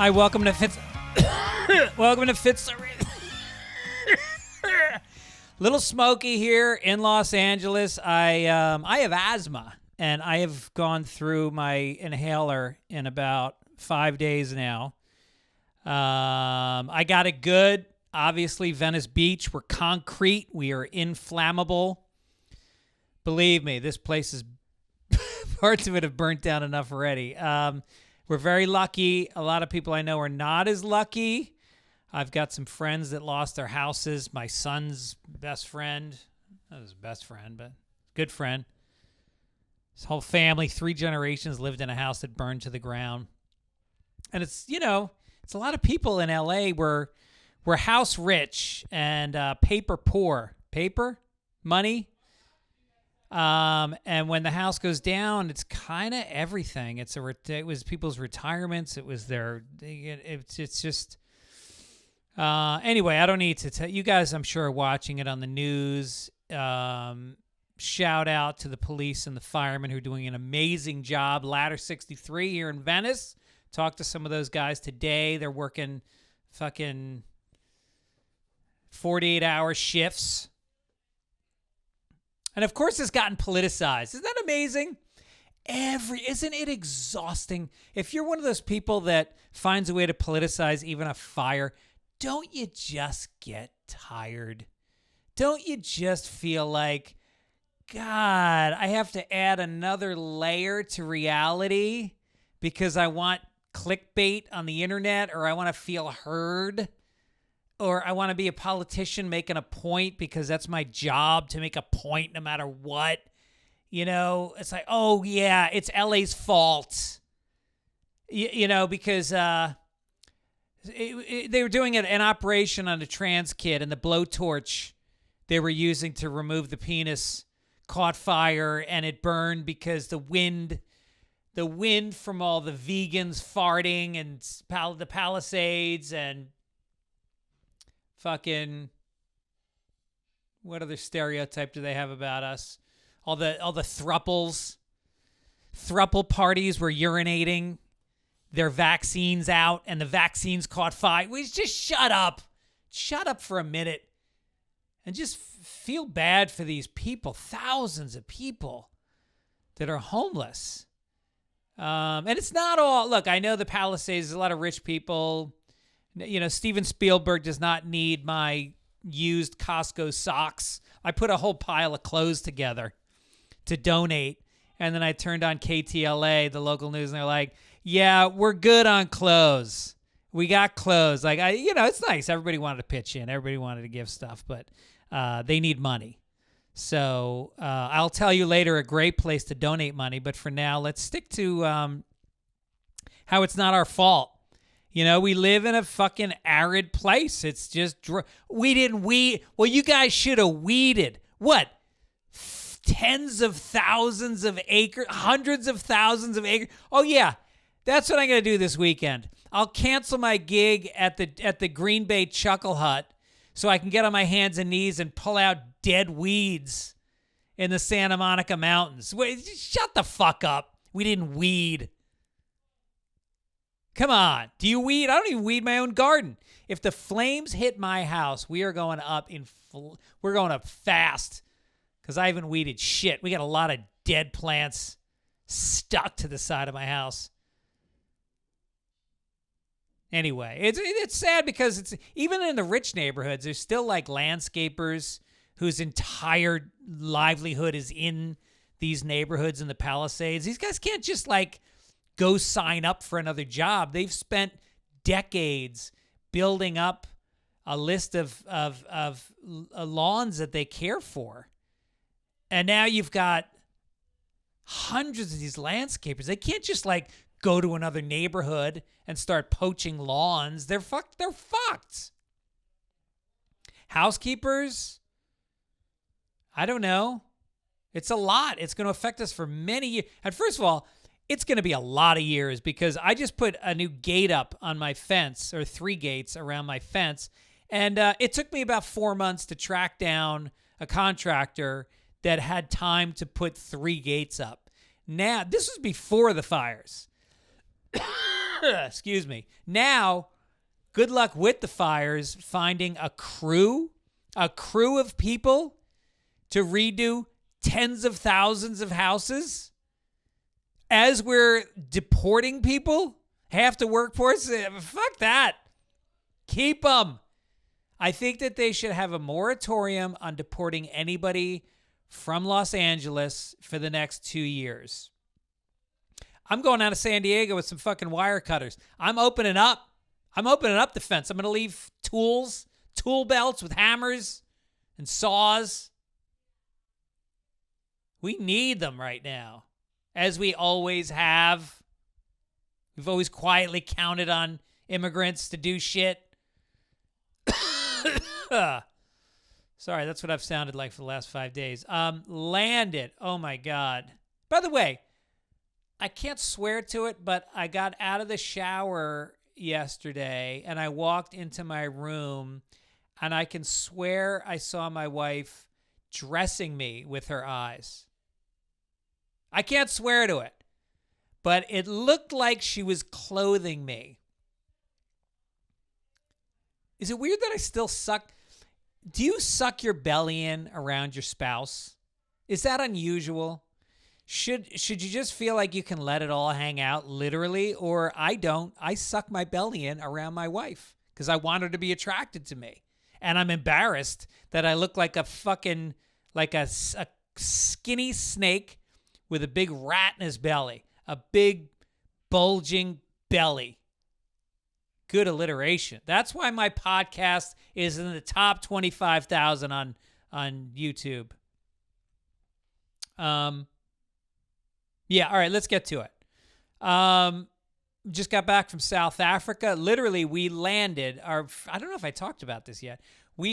Hi, welcome to Fitz. Welcome to Fitz. Little smoky here in Los Angeles. I have asthma, and I have gone through my inhaler in about 5 days now. I got it good. Obviously, Venice Beach. We're concrete. We are inflammable. Believe me, this place is parts of it have burnt down enough already. We're very lucky. A lot of people I know are not as lucky. I've got some friends that lost their houses. My son's best friend, not his best friend, but good friend. His whole family, 3 generations, lived in a house that burned to the ground. And it's, it's a lot of people in LA were house rich and paper poor. Paper? Money? And when the house goes down, it's kind of everything. It was people's retirements. It was it's just, anyway, I don't need to tell you guys, I'm sure are watching it on the news. Shout out to the police and the firemen who are doing an amazing job. Ladder 63 here in Venice. Talked to some of those guys today. They're working fucking 48-hour shifts. And of course, it's gotten politicized. Isn't that amazing? Isn't it exhausting? If you're one of those people that finds a way to politicize even a fire, don't you just get tired? Don't you just feel like, God, I have to add another layer to reality because I want clickbait on the internet, or I want to feel heard? Or I want to be a politician making a point because that's my job, to make a point no matter what. It's like, oh, yeah, it's LA's fault. Because they were doing an operation on a trans kid, and the blowtorch they were using to remove the penis caught fire, and it burned because the wind from all the vegans farting and the Palisades and fucking, what other stereotype do they have about us? All the thruple parties were urinating their vaccines out, and the vaccines caught fire. We just shut up for a minute, and just feel bad for these people, thousands of people that are homeless. And it's not all. Look, I know the Palisades. There's a lot of rich people. Steven Spielberg does not need my used Costco socks. I put a whole pile of clothes together to donate. And then I turned on KTLA, the local news, and they're like, yeah, we're good on clothes. We got clothes. Like, it's nice. Everybody wanted to pitch in. Everybody wanted to give stuff, but they need money. So I'll tell you later a great place to donate money. But for now, let's stick to how it's not our fault. We live in a fucking arid place. It's just, we didn't weed. Well, you guys should have weeded. What? Tens of thousands of acres, hundreds of thousands of acres. Oh, yeah. That's what I'm going to do this weekend. I'll cancel my gig at the Green Bay Chuckle Hut so I can get on my hands and knees and pull out dead weeds in the Santa Monica Mountains. Wait, shut the fuck up. We didn't weed. Come on. Do you weed? I don't even weed my own garden. If the flames hit my house, we are going up we're going up fast because I haven't weeded shit. We got a lot of dead plants stuck to the side of my house. Anyway, it's sad because it's even in the rich neighborhoods, there's still like landscapers whose entire livelihood is in these neighborhoods in the Palisades. These guys can't just like go sign up for another job. They've spent decades building up a list of lawns that they care for. And now you've got hundreds of these landscapers. They can't just like go to another neighborhood and start poaching lawns. They're fucked. Housekeepers? I don't know. It's a lot. It's going to affect us for many years. And first of all, it's going to be a lot of years because I just put a new gate up on my fence, or 3 gates around my fence. And it took me about 4 months to track down a contractor that had time to put 3 gates up. Now, this was before the fires. Excuse me. Now, good luck with the fires finding a crew of people to redo tens of thousands of houses as we're deporting people, half the workforce. Fuck that. Keep them. I think that they should have a moratorium on deporting anybody from Los Angeles for the next 2 years. I'm going out of San Diego with some fucking wire cutters. I'm opening up the fence. I'm going to leave tool belts with hammers and saws. We need them right now, as we always have. We've always quietly counted on immigrants to do shit. Sorry, that's what I've sounded like for the last 5 days. Landed. Oh, my God. By the way, I can't swear to it, but I got out of the shower yesterday, and I walked into my room, and I can swear I saw my wife dressing me with her eyes. I can't swear to it, but it looked like she was clothing me. Is it weird that I still suck? Do you suck your belly in around your spouse? Is that unusual? Should you just feel like you can let it all hang out, literally? Or I don't. I suck my belly in around my wife because I want her to be attracted to me. And I'm embarrassed that I look like a fucking, like a skinny snake with a big rat in his belly. A big, bulging belly. Good alliteration. That's why my podcast is in the top 25,000 on YouTube. Yeah, all right, let's get to it. Just got back from South Africa. Literally, we landed. I don't know if I talked about this yet.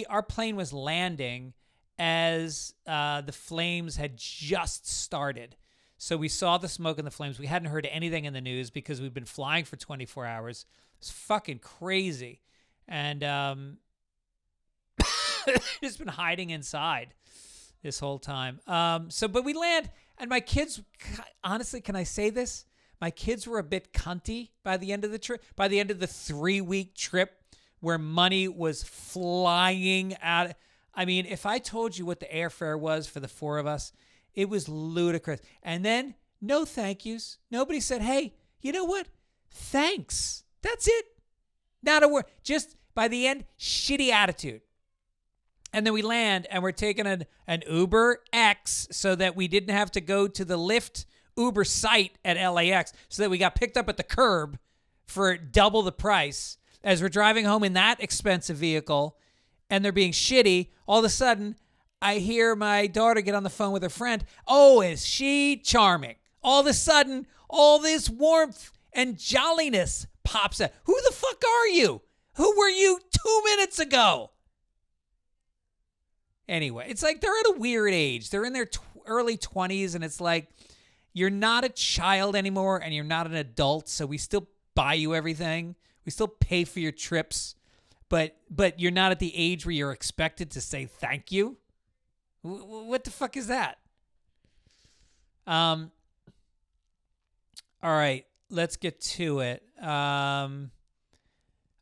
Our plane was landing as the flames had just started. So we saw the smoke and the flames. We hadn't heard anything in the news because we've been flying for 24 hours. It's fucking crazy. And just been hiding inside this whole time. But we land, and my kids, honestly, can I say this? My kids were a bit cunty by the end of the trip, by the end of the 3-week trip where money was flying out. I mean, if I told you what the airfare was for the 4 of us, it was ludicrous. And then no thank yous. Nobody said, hey, you know what? Thanks. That's it. Not a word. Just by the end, shitty attitude. And then we land, and we're taking an Uber X so that we didn't have to go to the Lyft Uber site at LAX, so that we got picked up at the curb for double the price. As we're driving home in that expensive vehicle, and they're being shitty, all of a sudden, I hear my daughter get on the phone with her friend. Oh, is she charming? All of a sudden, all this warmth and jolliness pops out. Who the fuck are you? Who were you 2 minutes ago? Anyway, it's like they're at a weird age. They're in their early 20s, and it's like you're not a child anymore, and you're not an adult, so we still buy you everything. We still pay for your trips, but you're not at the age where you're expected to say thank you. What the fuck is that? All right, let's get to it.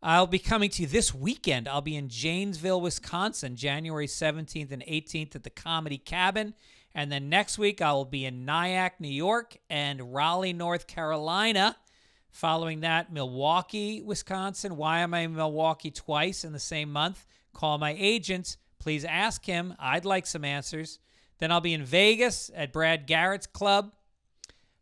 I'll be coming to you this weekend. I'll be in Janesville, Wisconsin, January 17th and 18th at the Comedy Cabin. And then next week, I will be in Nyack, New York, and Raleigh, North Carolina. Following that, Milwaukee, Wisconsin. Why am I in Milwaukee twice in the same month? Call my agent. Please ask him. I'd like some answers. Then I'll be in Vegas at Brad Garrett's Club,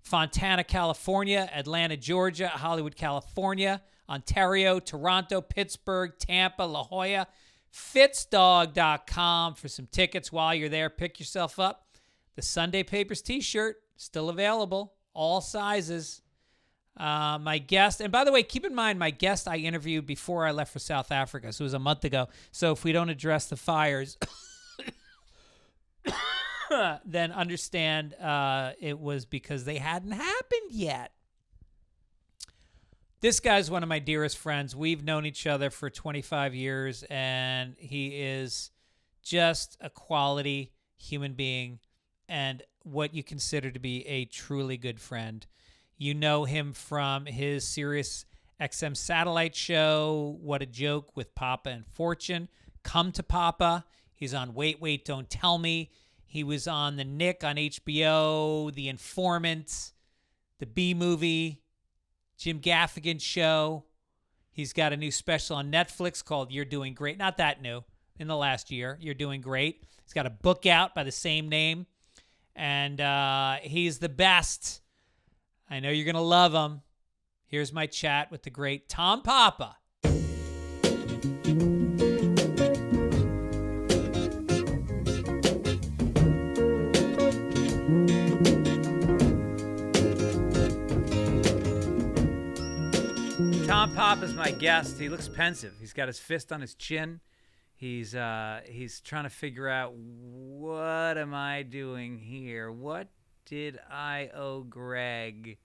Fontana, California, Atlanta, Georgia, Hollywood, California, Ontario, Toronto, Pittsburgh, Tampa, La Jolla. Fitzdog.com for some tickets while you're there. Pick yourself up. The Sunday Papers t-shirt, still available, all sizes. My guest, and by the way, keep in mind, my guest I interviewed before I left for South Africa, so it was a month ago. So if we don't address the fires, then understand it was because they hadn't happened yet. This guy's one of my dearest friends. We've known each other for 25 years, and he is just a quality human being and what you consider to be a truly good friend. You know him from his Sirius XM Satellite Show, What a Joke with Papa and Fortune, Come to Papa. He's on Wait, Wait, Don't Tell Me. He was on The Nick on HBO, The Informant, The B Movie, Jim Gaffigan Show. He's got a new special on Netflix called You're Doing Great. Not that new, in the last year. You're Doing Great. He's got a book out by the same name. And he's the best. I know you're going to love him. Here's my chat with the great Tom Papa. Tom Papa's my guest. He looks pensive. He's got his fist on his chin. He's trying to figure out, what am I doing here? What did I owe Greg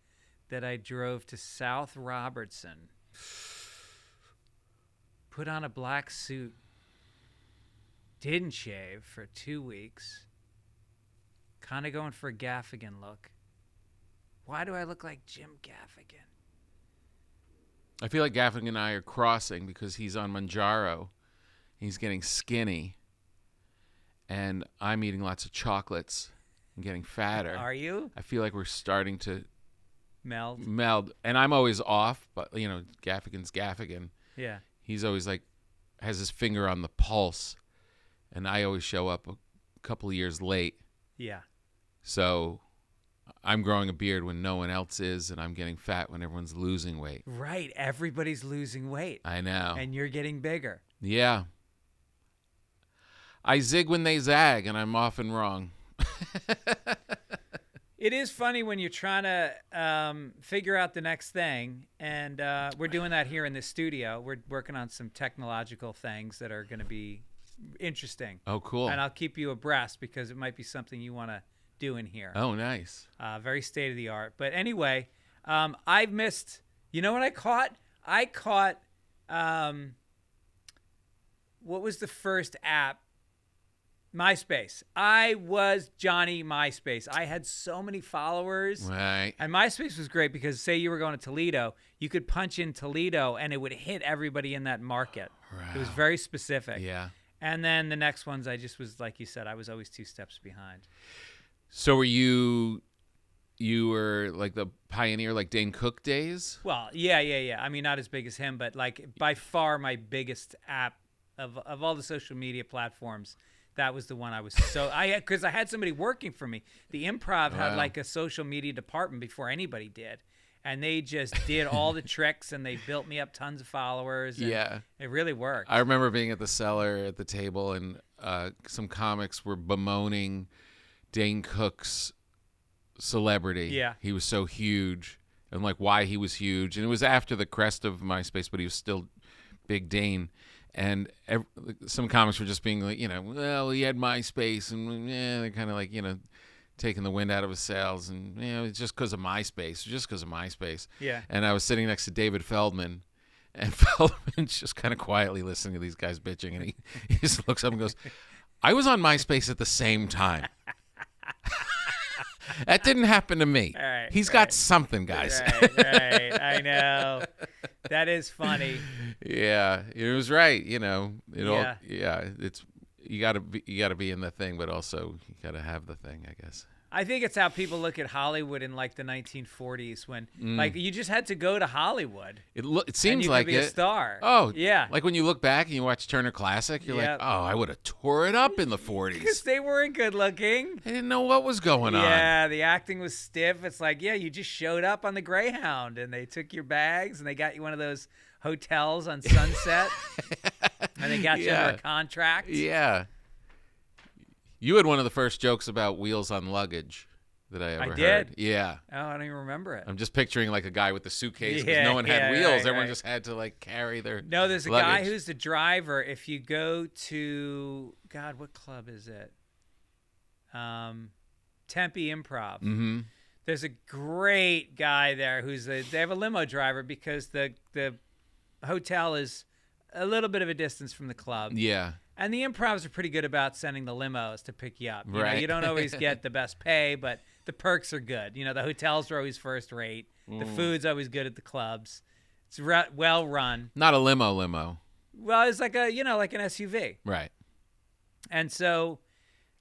that I drove to South Robertson, put on a black suit, didn't shave for 2 weeks, kind of going for a Gaffigan look. Why do I look like Jim Gaffigan? I feel like Gaffigan and I are crossing because he's on Manjaro. He's getting skinny, and I'm eating lots of chocolates and getting fatter. Are you? I feel like we're starting to meld, and I'm always off, but Gaffigan's Gaffigan. Yeah. He's always has his finger on the pulse, and I always show up a couple of years late. Yeah. So I'm growing a beard when no one else is, and I'm getting fat when everyone's losing weight. Right. Everybody's losing weight. I know. And you're getting bigger. Yeah. I zig when they zag, and I'm often wrong. It is funny when you're trying to figure out the next thing, and we're doing that here in the studio. We're working on some technological things that are going to be interesting. Oh, cool. And I'll keep you abreast because it might be something you want to do in here. Oh, nice. Very state-of-the-art. But anyway, I've missed... You know what I caught? I caught... what was the first app? MySpace. I was Johnny MySpace. I had so many followers. Right. And MySpace was great because, say you were going to Toledo, you could punch in Toledo and it would hit everybody in that market. Wow. It was very specific. Yeah. And then the next ones, I just was, like you said, I was always 2 steps behind. So were you were like the pioneer, like Dane Cook days? Well, yeah. I mean, not as big as him, but like by far my biggest app of all the social media platforms. That was the one I was because I had somebody working for me. The Improv had like a social media department before anybody did. And they just did all the tricks, and they built me up tons of followers. And yeah. It really worked. I remember being at the cellar at the table, and some comics were bemoaning Dane Cook's celebrity. Yeah. He was so huge, and like why he was huge. And it was after the crest of MySpace, but he was still Big Dane. And some comics were just being like, well, he had MySpace, and they're kind of like, taking the wind out of his sails, and it's just because of MySpace, Yeah. And I was sitting next to David Feldman, and Feldman's just kind of quietly listening to these guys bitching, and he just looks up and goes, "I was on MySpace at the same time." That didn't happen to me. Right, He's got something, guys. Right. I know. That is funny. Yeah, it was right. It's you gotta be in the thing, but also you gotta have the thing, I guess. I think it's how people look at Hollywood in like the 1940s when like you just had to go to Hollywood. It seems and you like could be a star. Oh yeah. Like when you look back and you watch Turner Classic, you're like, oh, I would have tore it up in the 40s. Because they weren't good looking. They didn't know what was going on. Yeah, the acting was stiff. It's like, you just showed up on the Greyhound and they took your bags and they got you one of those hotels on Sunset and they got you under a contract. Yeah. You had one of the first jokes about wheels on luggage that I ever heard. did? Yeah. Oh, I don't even remember it. I'm just picturing like a guy with the suitcase because no one had wheels. Everyone right. just had to like carry their No, there's a luggage. guy who's the driver. If you go to, God, what club is it? Tempe Improv. Mm-hmm. There's a great guy there they have a limo driver because the hotel is a little bit of a distance from the club. Yeah. And the Improvs are pretty good about sending the limos to pick you up. Right. You don't always get the best pay, but the perks are good. The hotels are always first rate. The food's always good at the clubs. It's well run. Not a limo. Well, it's like like an SUV. Right. And so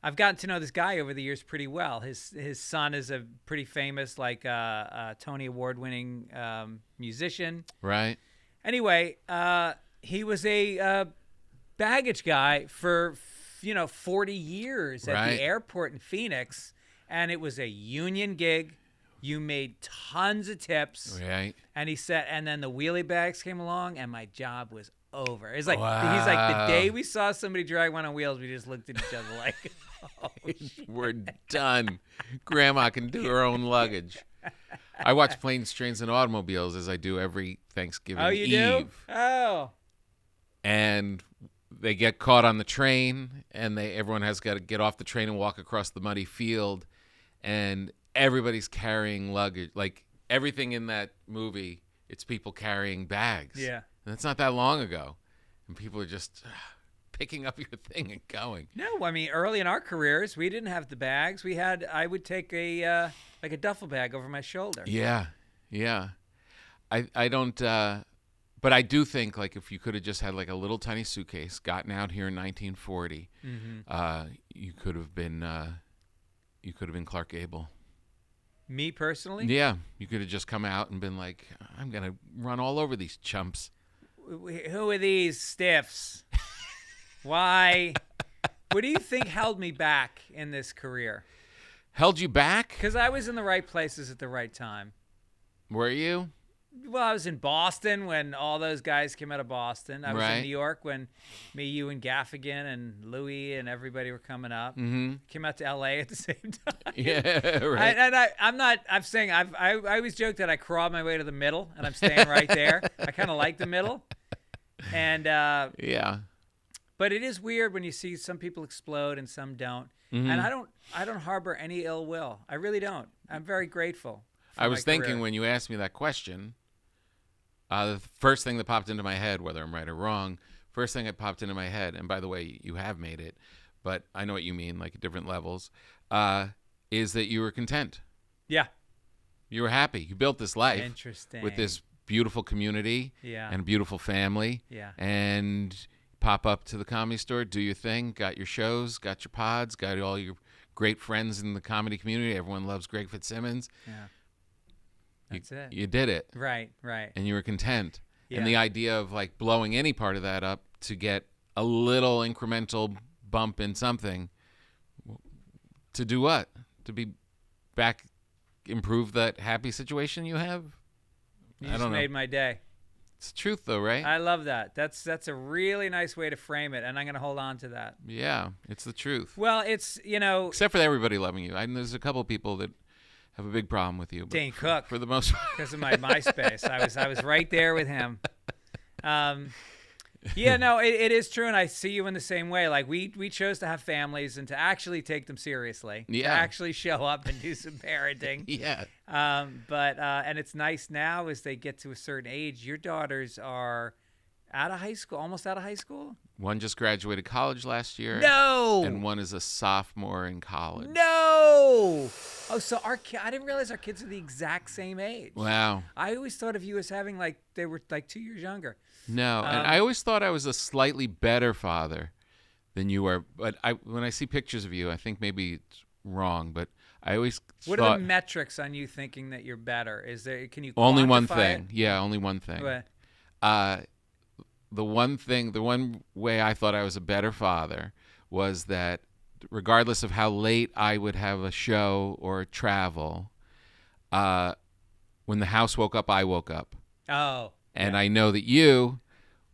I've gotten to know this guy over the years pretty well. His son is a pretty famous, Tony Award-winning musician. Right. Anyway, he was a baggage guy for 40 years at the airport in Phoenix, and it was a union gig. You made tons of tips. Right. And he said, and then the wheelie bags came along, and my job was over. It's like Wow. he's like, the day we saw somebody drag one on wheels, we just looked at each other like, oh, shit. We're done. Grandma can do her own luggage. I watch Planes, Trains, and Automobiles as I do every Thanksgiving Oh, you Eve. do? Oh. And they get caught on the train, and everyone has got to get off the train and walk across the muddy field, and everybody's carrying luggage. Like everything in that movie, it's people carrying bags. Yeah. And it's not that long ago, and people are just picking up your thing and going. No, I mean, early in our careers, we didn't have the bags. I would take a duffel bag over my shoulder. Yeah. I don't. But I do think if you could have just had a little tiny suitcase, gotten out here in 1940, you could have been Clark Gable. Me personally? Yeah, you could have just come out and been like, I'm gonna run all over these chumps. Who are these stiffs? Why? What do you think held me back in this career? Held you back? Because I was in the right places at the right time. Were you? Well, I was in Boston when all those guys came out of Boston. I was in New York when me, you, and Gaffigan and Louie and everybody were coming up. Mm-hmm. Came out to L.A. at the same time. Yeah, right. I always joke that I crawled my way to the middle, and I'm staying right there. I kind of like the middle. And yeah. But it is weird when you see some people explode and some don't. Mm-hmm. And I don't harbor any ill will. I really don't. I'm very grateful. I was thinking when you asked me that question, the first thing that popped into my head, whether I'm right or wrong, first thing that popped into my head, and by the way, you have made it, but I know what you mean, at different levels, is that you were content. Yeah. You were happy. You built this life. Interesting. With this beautiful community and a beautiful family. Yeah. And pop up to the Comedy Store, do your thing, got your shows, got your pods, got all your great friends in the comedy community. Everyone loves Greg Fitzsimmons. Yeah. That's it. You did it. Right. And you were content. Yeah. And the idea of blowing any part of that up to get a little incremental bump in something, to do what? To be back, improve that happy situation you have? You just made my day. It's the truth, though, right? I love that. That's a really nice way to frame it, and I'm going to hold on to that. Yeah, it's the truth. Well, it's, Except for everybody loving you. There's a couple people that have a big problem with you. Dane Cook. For the most part. Because of my MySpace. I was right there with him. Yeah, no, it is true, and I see you in the same way. We chose to have families and to actually take them seriously. Yeah. To actually show up and do some parenting. Yeah. And it's nice now as they get to a certain age. Your daughters are out of high school, almost out of high school? One just graduated college last year. No! And one is a sophomore in college. No! Oh, so I didn't realize our kids are the exact same age. Wow. I always thought of you as having they were 2 years younger. No, and I always thought I was a slightly better father than you were. But when I see pictures of you, I think maybe it's wrong. But I always What thought, are the metrics on you thinking that you're better? Can you only one quantify thing? it? Yeah, only one thing. What? The one way I thought I was a better father was that regardless of how late I would have a show or travel, when the house woke up, I woke up. Oh. And I know that you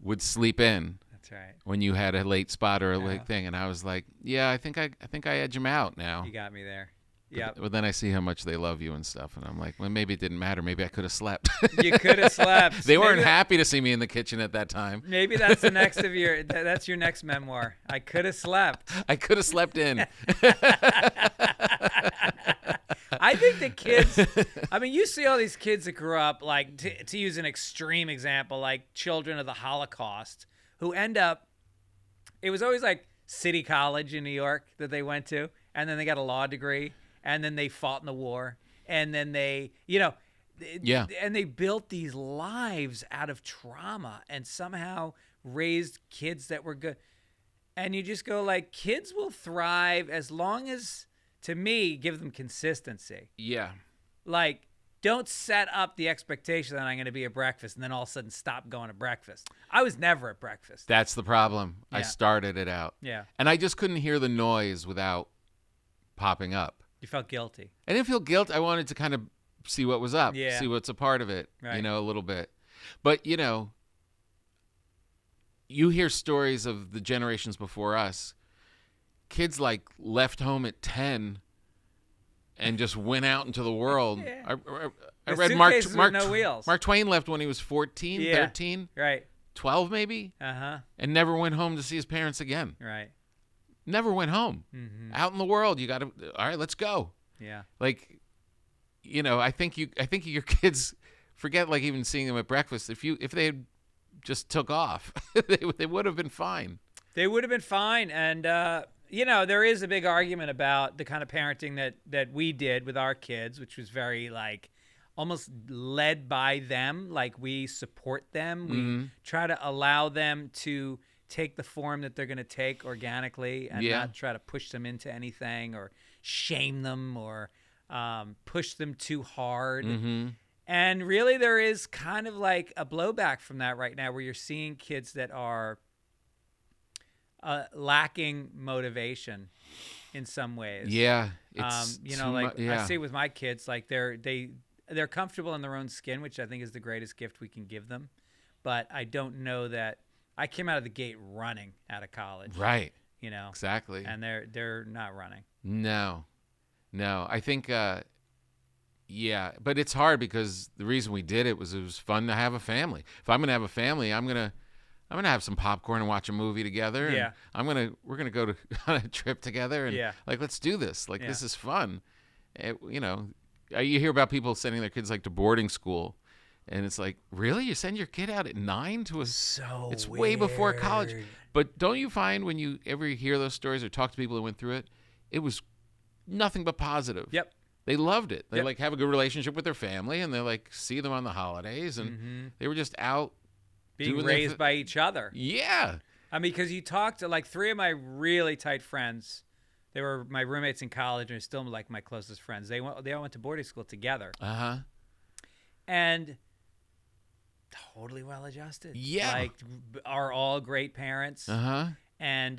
would sleep in. That's right. When you had a late spot or a late thing, and I was like, yeah, I think I edge them out now. You got me there. Yeah. But then I see how much they love you and stuff, and I'm like, well, maybe it didn't matter. Maybe I could have slept. You could have slept. They weren't happy to see me in the kitchen at that time. Maybe that's the next of your. That's your next memoir. I could have slept. I could have slept in. I think the kids. I mean, you see all these kids that grew up to use an extreme example, like children of the Holocaust, who end up. It was always City College in New York that they went to, and then they got a law degree. And then they fought in the war. And then they, Yeah. And they built these lives out of trauma and somehow raised kids that were good. And you just go like, kids will thrive as long as, to me, give them consistency. Yeah. Like, don't set up the expectation that I'm going to be at breakfast and then all of a sudden stop going to breakfast. I was never at breakfast. That's the problem. I Yeah. started it out. Yeah. And I just couldn't hear the noise without popping up. You felt guilty. I didn't feel guilt. I wanted to kind of see what was up, Yeah. see what's a part of it, Right. a little bit. But, you hear stories of the generations before us. Kids like left home at 10 and just went out into the world. Yeah. I The read suitcases with no wheels. Mark Twain left when he was 14, Yeah. 13, Right. 12 maybe, Uh-huh. and never went home to see his parents again. Right. Never went home. Mm-hmm. Out in the world, you got to, all right, let's go. Yeah. Like, I think your kids forget like even seeing them at breakfast. If they had just took off, they would have been fine. They would have been fine. And, there is a big argument about the kind of parenting that we did with our kids, which was very like almost led by them. Like we support them. We try to allow them to take the form that they're going to take organically and Yeah. not try to push them into anything or shame them or push them too hard. Mm-hmm. And really there is kind of like a blowback from that right now where you're seeing kids that are lacking motivation in some ways. Yeah. I see with my kids, like they're comfortable in their own skin, which I think is the greatest gift we can give them. But I don't know that I came out of the gate running out of college. Right. Exactly. And they're not running. No. I think, but it's hard because the reason we did it was fun to have a family. If I'm going to have a family, I'm going to have some popcorn and watch a movie together. Yeah. And we're going to go on a trip together and like, let's do this. Like, this is fun. You hear about people sending their kids like to boarding school. And it's like, really? You send your kid out at 9 to a... So it's weird. way before college. But don't you find when you ever hear those stories or talk to people that went through it, it was nothing but positive. Yep. They loved it. They Yep. like have a good relationship with their family, and they like see them on the holidays, and they were just out Being doing raised by each other. Yeah. I mean, because you talk to like 3 of my really tight friends. They were my roommates in college and are still like my closest friends. They all went to boarding school together. Uh-huh. And totally well adjusted. Yeah. Like are all great parents. Uh-huh. And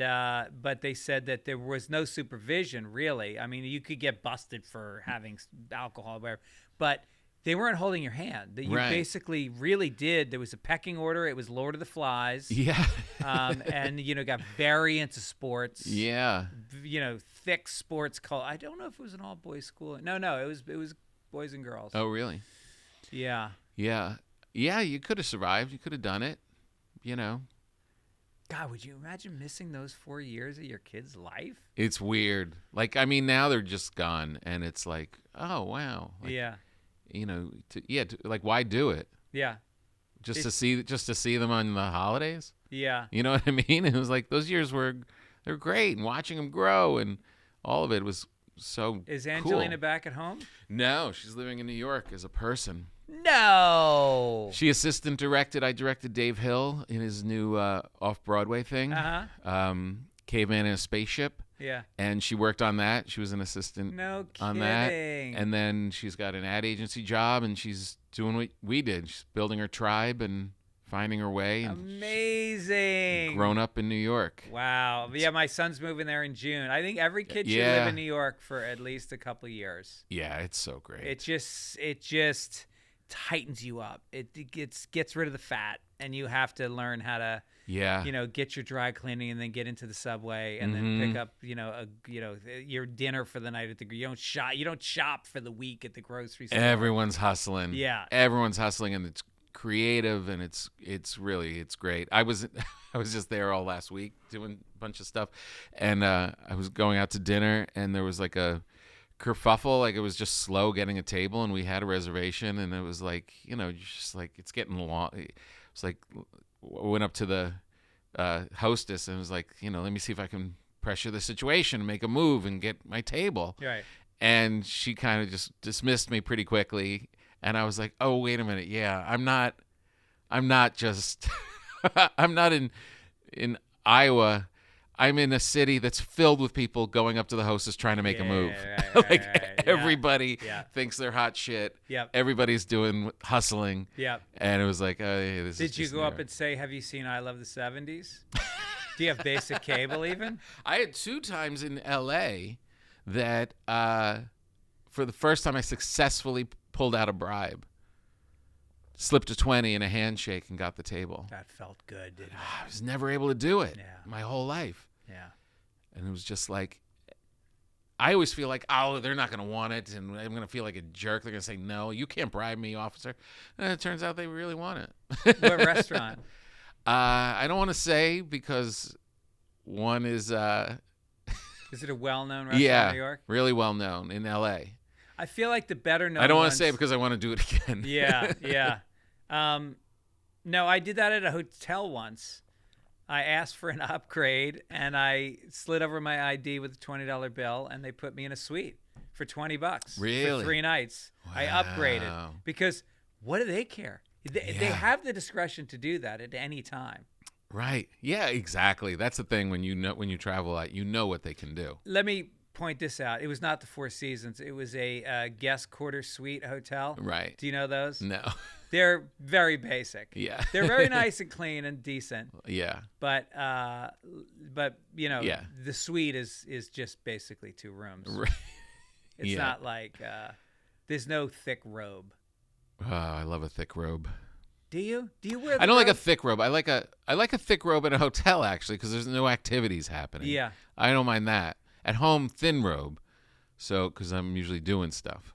but they said that there was no supervision really. I mean, you could get busted for having alcohol or whatever, but they weren't holding your hand. That you Right. basically really did. There was a pecking order. It was Lord of the Flies. Yeah. And got very into sports. Yeah. Thick sports call. I don't know if it was an all boys school. No, it was boys and girls. Oh, really? Yeah. Yeah. Yeah, you could have survived. You could have done it, God, would you imagine missing those 4 years of your kid's life? It's weird. Like, I mean, now they're just gone, and it's like, oh, wow. Like, Yeah. Like, why do it? Yeah. Just to see them on the holidays? Yeah. You know what I mean? It was like those years they're great, and watching them grow, and all of it was so Is Angelina cool. back at home? No, she's living in New York as a person. No. She assistant directed. I directed Dave Hill in his new off-Broadway thing, Caveman in a Spaceship. Yeah. And she worked on that. She was an assistant No on that. kidding. And then she's got an ad agency job, and she's doing what we did. She's building her tribe and finding her way. And Amazing. grown up in New York. Wow. Yeah, my son's moving there in June. I think every kid should live in New York for at least a couple of years. Yeah, it's so great. It just tightens you up. It gets rid of the fat, and you have to learn how to get your dry cleaning and then get into the subway and then pick up your dinner for the night at the you don't shop for the week at the grocery store. Everyone's hustling. Yeah. Everyone's hustling, and it's creative, and it's great. I was just there all last week doing a bunch of stuff, and I was going out to dinner, and there was like a kerfuffle. Like, it was just slow getting a table, and we had a reservation, and it was like, just like it's getting long. It's like I went up to the hostess and was like, let me see if I can pressure the situation and make a move and get my table. Right. And she kind of just dismissed me pretty quickly. And I was like, oh, wait a minute. Yeah, I'm not just, I'm not in Iowa. I'm in a city that's filled with people going up to the hostess trying to make a move. Right, Everybody Yeah. thinks they're hot shit. Yep. Everybody's doing hustling. Yep. And it was like, oh, yeah, this is Did you just go up there. and say, have you seen I Love the 70s? Do you have basic cable even? I had 2 times in L.A. that for the first time I successfully pulled out a bribe. Slipped a 20 in a handshake and got the table. That felt good, didn't it? I was never able to do it Yeah. my whole life. Yeah. And it was just like, I always feel like, oh, they're not going to want it, and I'm going to feel like a jerk. They're going to say, no, you can't bribe me, officer. And it turns out they really want it. What restaurant? I don't want to say because one is, Is it a well-known restaurant in New York? really well known in L.A. I feel like the better-known I don't want to ones- say it because I want to do it again. Yeah. No, I did that at a hotel once. I asked for an upgrade, and I slid over my ID with a $20 bill, and they put me in a suite for $20 Really? for 3 nights. I upgraded Wow. because what do they care? They Yeah. have the discretion to do that at any time. Right. Yeah, exactly. That's the thing when you travel out, you know what they can do. Let me point this out. It was not the Four Seasons. It was a guest quarter suite hotel. Right. Do you know those? No. They're very basic. Yeah. They're very nice and clean and decent. Yeah. But you know, Yeah. the suite is just basically 2 rooms. Right. It's Yeah. not like there's no thick robe. Oh, I love a thick robe. Do you? Do you wear? The I don't like a robe? thick robe. I like a thick robe in a hotel actually because there's no activities happening. Yeah. I don't mind that. At home, thin robe. So, because I'm usually doing stuff.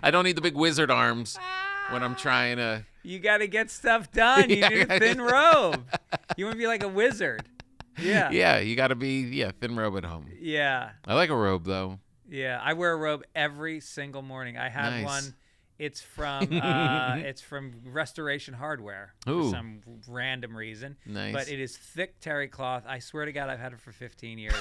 I don't need the big wizard arms when I'm trying to. You got to get stuff done. You Yeah, need a thin robe. You want to be like a wizard. Yeah. Yeah, you got to be thin robe at home. Yeah. I like a robe though. Yeah. I wear a robe every single morning. I have Nice. one. It's from Restoration Hardware Ooh. for some random reason. Nice. But it is thick terry cloth. I swear to God, I've had it for 15 years.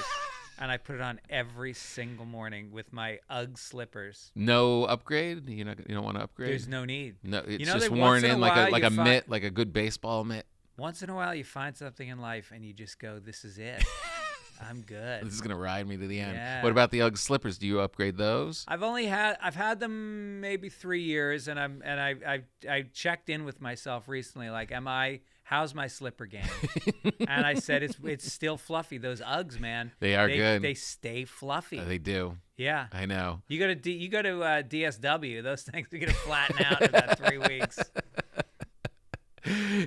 And I put it on every single morning with my Ugg slippers. No upgrade? You don't want to upgrade? There's no need. No, it's You know just that once worn in a in like while a you find- mitt, like a good baseball mitt. Once in a while, you find something in life and you just go, this is it. I'm good. This is gonna ride me to the end. Yeah. What about the Ugg slippers? Do you upgrade those? I've had them maybe 3 years, and I checked in with myself recently, like, how's my slipper game? And I said it's still fluffy. Those Uggs, man, They are good. They stay fluffy. They do. Yeah. I know. You go to DSW, those things are gonna flatten out in about 3 weeks.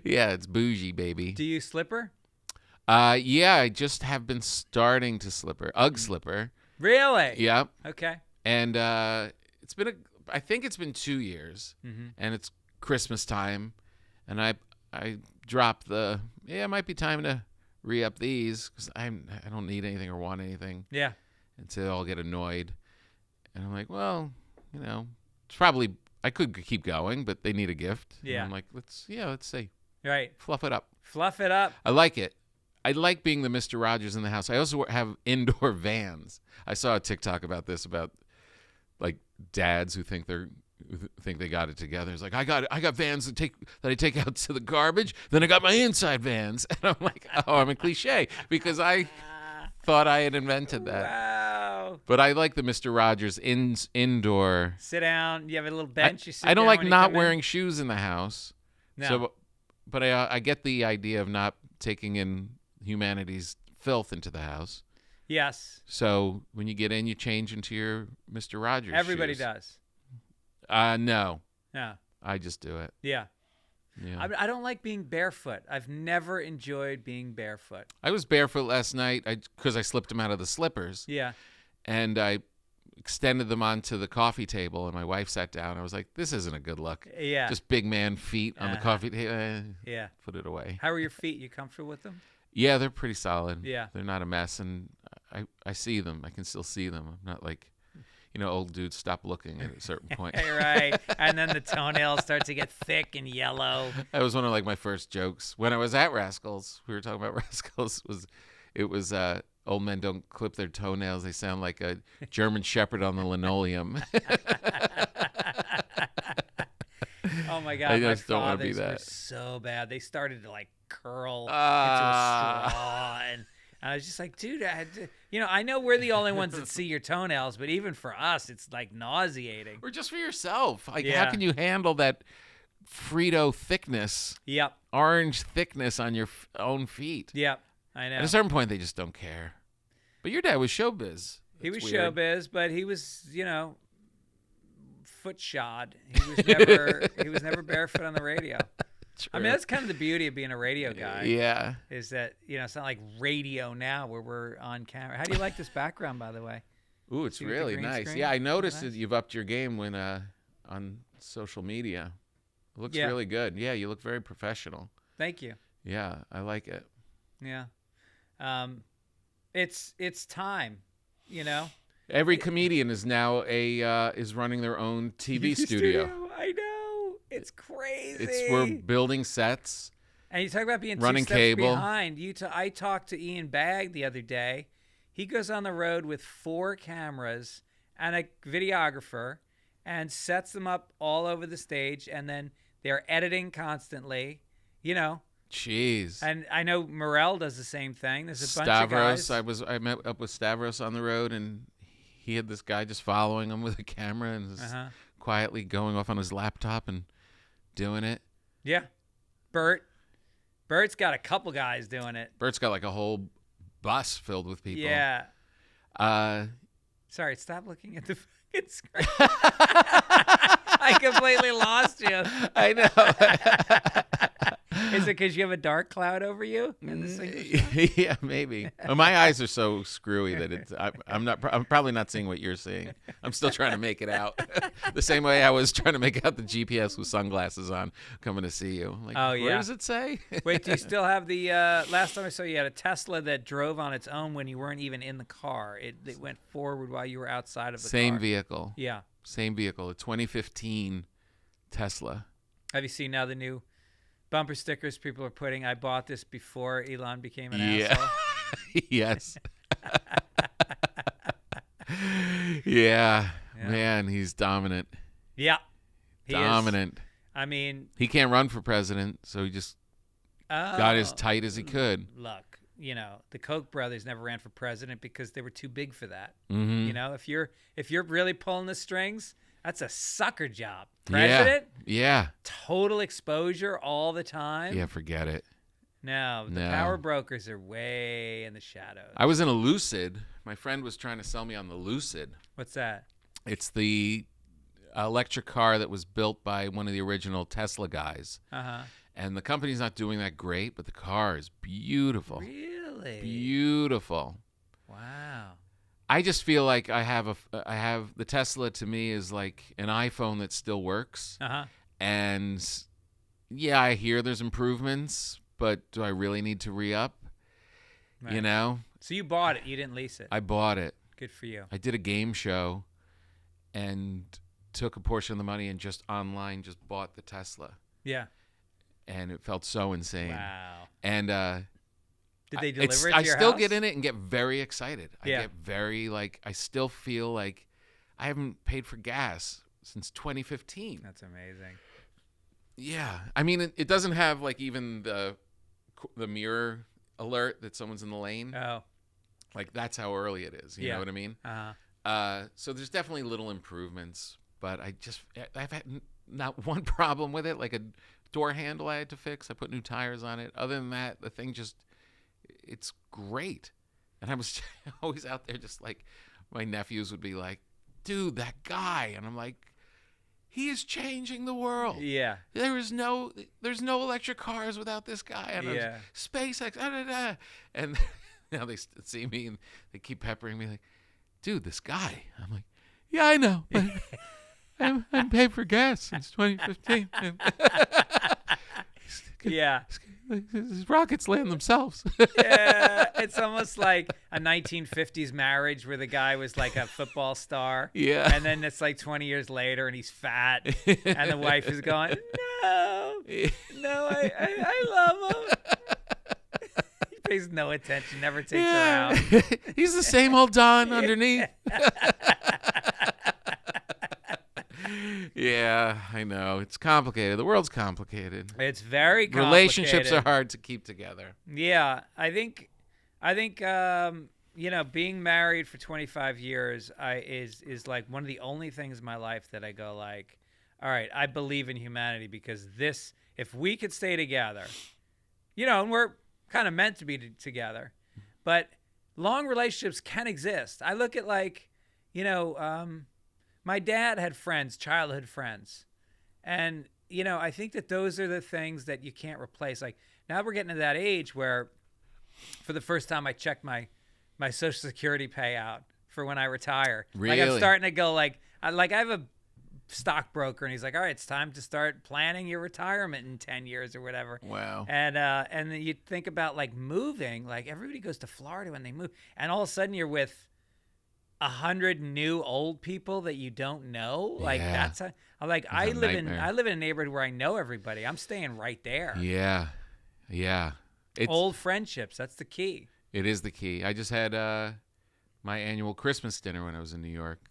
Yeah, it's bougie, baby. Do you slipper? Yeah, I just have been starting to slipper. Ugg slipper. Really? Yep. Okay. And I think it's been 2 years, and it's Christmas time, and I dropped it might be time to re-up these because I don't need anything or want anything Yeah. until I'll get annoyed, and I'm like, well, it's probably I could keep going, but they need a gift. Yeah. And I'm like, let's see, Right. fluff it up. Fluff it up. I like it. I like being the Mr. Rogers in the house. I also have indoor vans. I saw a TikTok about this, about like dads who think they got it together. It's like I got vans that I take out to the garbage. Then I got my inside vans, and I'm like, oh, I'm a cliche because I thought I had invented that. Wow. But I like the Mr. Rogers indoor. Sit down. You have a little bench. You sit I don't down like when you not come in? wearing shoes in the house. No. So, but I get the idea of not taking in humanity's filth into the house. Yes. So when you get in, you change into your Mr. Rogers Everybody shoes. does. No. No. I just do it. Yeah. Yeah. I don't like being barefoot. I've never enjoyed being barefoot. I was barefoot last night because I slipped them out of the slippers. Yeah. And I extended them onto the coffee table, and my wife sat down. I was like, this isn't a good look. Yeah. Just big man feet on the coffee table. Yeah. Put it away. How are your feet? You comfortable with them? Yeah, they're pretty solid. Yeah. They're not a mess, and I see them. I can still see them. I'm not like, old dudes stop looking at a certain point. Right. And then the toenails start to get thick and yellow. That was one of like my first jokes when I was at Rascals. We were talking about Rascals. It was old men don't clip their toenails. They sound like a German Shepherd on the linoleum. Oh my God, I my just don't wanna be fathers were that. so bad. They started to like curl into a straw, and I was just like, dude, I know we're the only ones that see your toenails, but even for us, it's like nauseating. Or just for yourself. Like, Yeah. how can you handle that Frito thickness, Yep, orange thickness on your own feet? yep, I know. At a certain point, they just don't care. But your dad was showbiz. He was That's weird. showbiz, but he was, foot shod. He was never barefoot on the radio. I mean, True. that's kind of the beauty of being a radio guy. Yeah. Is that it's not like radio now where we're on camera. How do you like this background, by the way? Ooh, it's See with the really green nice. screen? Yeah, I noticed Nice. that you've upped your game when on social media. It looks Yeah. really good. Yeah, you look very professional. Thank you. Yeah, I like it. Yeah, it's time. Every comedian is now is running their own TV studio. I know, it's crazy. We're building sets. And you talk about being running two steps cable. behind. I talked to Ian Bagg the other day. He goes on the road with 4 cameras and a videographer and sets them up all over the stage, and then they're editing constantly, Jeez. And I know Morel does the same thing. There's a bunch Stavros, of guys. I met up with Stavros on the road, and he had this guy just following him with a camera and just quietly going off on his laptop and doing it. Yeah. Bert's got a couple guys doing it. Bert's got like a whole bus filled with people. Yeah. Uh, Sorry, stop looking at the fucking screen. I completely lost you. I know. Is it because you have a dark cloud over you? In the single shot? Yeah, maybe. Well, my eyes are so screwy that I'm probably not seeing what you're seeing. I'm still trying to make it out. The same way I was trying to make out the GPS with sunglasses on coming to see you. Like, Oh, yeah. Where does it say? Wait, do you still have the last time I saw you had a Tesla that drove on its own when you weren't even in the car. It went forward while you were outside of the car. Same vehicle. Yeah. Same vehicle. A 2015 Tesla. Have you seen now the new bumper stickers people are putting? I bought this before Elon became an Yeah. asshole. Yes. Yeah. Man, he's dominant. Yeah. He is. Dominant. I mean, He can't run for president, so he just got as tight as he could. Look, the Koch brothers never ran for president because they were too big for that. Mm-hmm. If you're really pulling the strings, that's a sucker job. President, Yeah. total exposure all the time. Yeah, forget it. No, the No. power brokers are way in the shadows. I was in a Lucid. My friend was trying to sell me on the Lucid. What's that? It's the electric car that was built by one of the original Tesla guys. Uh-huh. And the company's not doing that great, but the car is beautiful. Really? Beautiful. Wow. I just feel like I have the Tesla to me is like an iPhone that still works. Uh-huh. And yeah, I hear there's improvements, but do I really need to re-up? Right. You know? So you bought it. You didn't lease it. I bought it. Good for you. I did a game show and took a portion of the money and just online just bought the Tesla. Yeah. And it felt so insane. Wow. And Did they deliver it to I your still house? get in it and get very excited. Yeah. I get very I still feel like I haven't paid for gas since 2015. That's amazing. Yeah. I mean, it doesn't have like even the mirror alert that someone's in the lane. Oh. Like that's how early it is. You Yeah. know what I mean? Uh-huh. So there's definitely little improvements, but I've had not one problem with it. Like a door handle I had to fix. I put new tires on it. Other than that, the thing it's great. And I was always out there just like my nephews would be like, dude, that guy. And I'm like, he is changing the world. Yeah. There's no electric cars without this guy. And Yeah. SpaceX. And now they see me and they keep peppering me like, dude, this guy. I'm like, yeah, I know. But I'm paid for gas since 2015. Yeah. These rockets land themselves. Yeah. It's almost like a 1950s marriage where the guy was like a football star. Yeah. And then it's like 20 years later and he's fat. And the wife is going, no, I love him. He Pays no attention, never takes her out. He's the same old Don underneath. Yeah, I know. It's complicated. The world's complicated. It's very complicated. Relationships are hard to keep together. Yeah, I think being married for 25 years is like one of the only things in my life that I go like, all right, I believe in humanity because if we could stay together, and we're kind of meant to be together, but long relationships can exist. I look at my dad had friends, childhood friends. And, I think that those are the things that you can't replace. Like now we're getting to that age where for the first time I checked my Social Security payout for when I retire. Really? Like I'm starting to go I have a stockbroker and he's like, all right, it's time to start planning your retirement in 10 years or whatever. Wow. And then you think about like moving, like everybody goes to Florida when they move. And all of a sudden you're with 100 new old people that you don't know. Like that's I live in a neighborhood where I know everybody. I'm staying right there. Yeah. It's old friendships. That's the key. It is the key. I just had my annual Christmas dinner when I was in New York.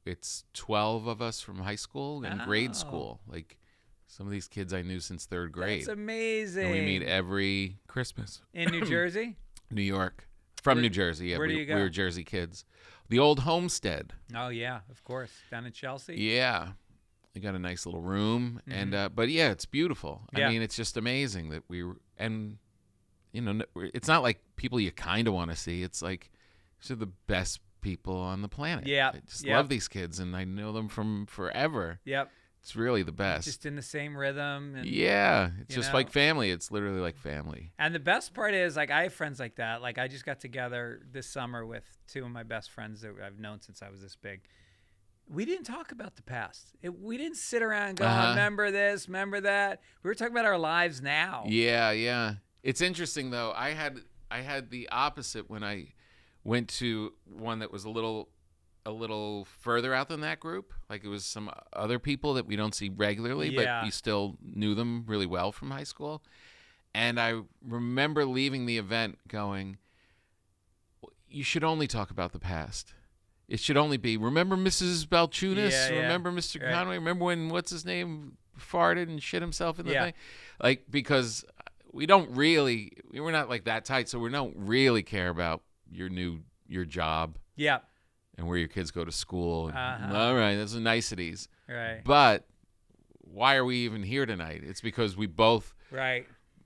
It's 12 of us from high school and grade school. Like some of these kids I knew since third grade. That's amazing. And we meet every Christmas. In New Jersey? New York. From New Jersey. Yeah, where do you go? We were Jersey kids. The old homestead. Oh, yeah, of course. Down in Chelsea? Yeah. We got a nice little room. And but yeah, it's beautiful. Yeah. I mean, it's just amazing that we were, and it's not like people you kind of want to see. It's like these are the best people on the planet. Yeah. I just love these kids, and I know them from forever. Yep. It's really the best. Just in the same rhythm. And, yeah. It's just like family. It's literally like family. And the best part is, like, I have friends like that. Like, I just got together this summer with two of my best friends that I've known since I was this big. We didn't talk about the past. We didn't sit around and go, remember this, remember that. We were talking about our lives now. Yeah. It's interesting, though. I had the opposite when I went to one that was a little further out than that group. Like it was some other people that we don't see regularly, but we still knew them really well from high school. And I remember leaving the event going, you should only talk about the past. It should only be, remember Mrs. Balchunas? Remember Mr. Conway? Remember when, what's his name, farted and shit himself in the thing? Like, because we're not like that tight, so we don't really care about your job. Yeah. And where your kids go to school. All right, those are niceties. Right. But why are we even here tonight? It's because we both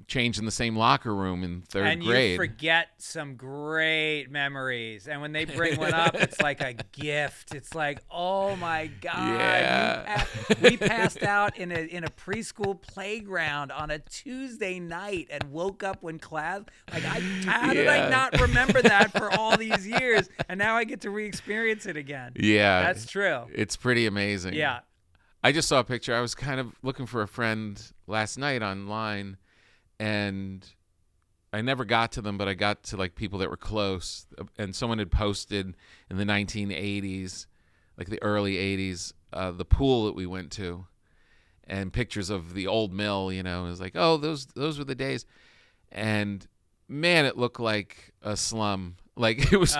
changed in the same locker room in third grade. And you forget some great memories. And when they bring one up, it's like a gift. It's like, oh my God. Yeah. We passed out in a preschool playground on a Tuesday night and woke up when class. Like, how did I not remember that for all these years? And now I get to re-experience it again. Yeah. That's true. It's pretty amazing. Yeah. I just saw a picture. I was kind of looking for a friend last night online. And I never got to them, but I got to like people that were close. And someone had posted in the 1980s, like the early 80s, the pool that we went to, and pictures of the old mill. It was like, oh, those were the days. And man, it looked like a slum. Like it was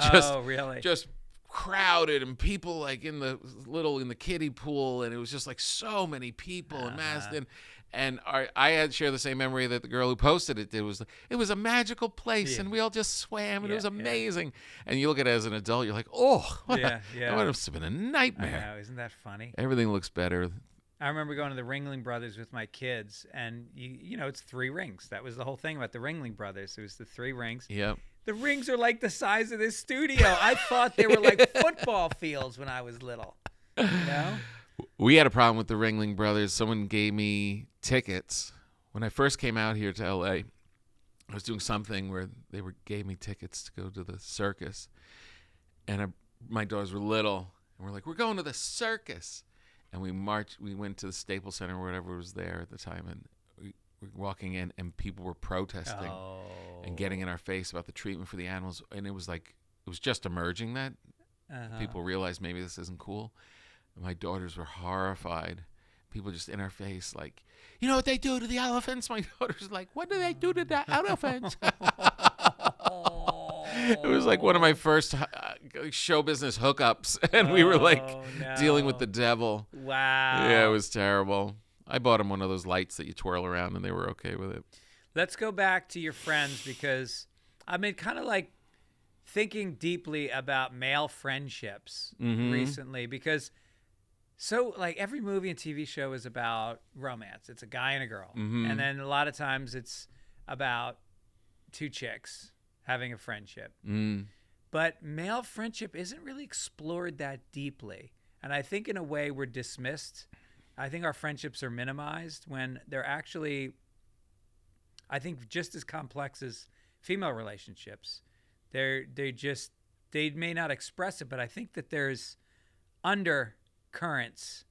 just crowded and people like in the kiddie pool, and it was just like so many people and masked in. And I had shared the same memory that the girl who posted it did. It was a magical place, and we all just swam, and it was amazing. And you look at it as an adult, you're like, oh, that would have been a nightmare. I know, isn't that funny? Everything looks better. I remember going to the Ringling Brothers with my kids, and it's 3 rings. That was the whole thing about the Ringling Brothers. It was the 3 rings. Yep. The rings are like the size of this studio. I thought they were like football fields when I was little. We had a problem with the Ringling Brothers. Someone gave me tickets when I first came out here to LA. I was doing something where they gave me tickets to go to the circus, and my daughters were little, and we're like, we're going to the circus, and we went to the Staples Center or whatever was there at the time, and we were walking in, and people were protesting and getting in our face about the treatment for the animals, and it was just emerging that people realized maybe this isn't cool. My daughters were horrified. People just in our face, like, you know what they do to the elephants? My daughter's like, what do they do to the elephants? It was like one of my first show business hookups, and we were like dealing with the devil. Wow. Yeah, it was terrible. I bought him one of those lights that you twirl around, and they were okay with it. Let's go back to your friends, because I've been kind of like thinking deeply about male friendships recently, because so like every movie and TV show is about romance. It's a guy and a girl. And then a lot of times it's about two chicks having a friendship. But male friendship isn't really explored that deeply. And I think in a way we're dismissed. I think our friendships are minimized when they're actually, I think, just as complex as female relationships. They may not express it, but I think that there's undercurrents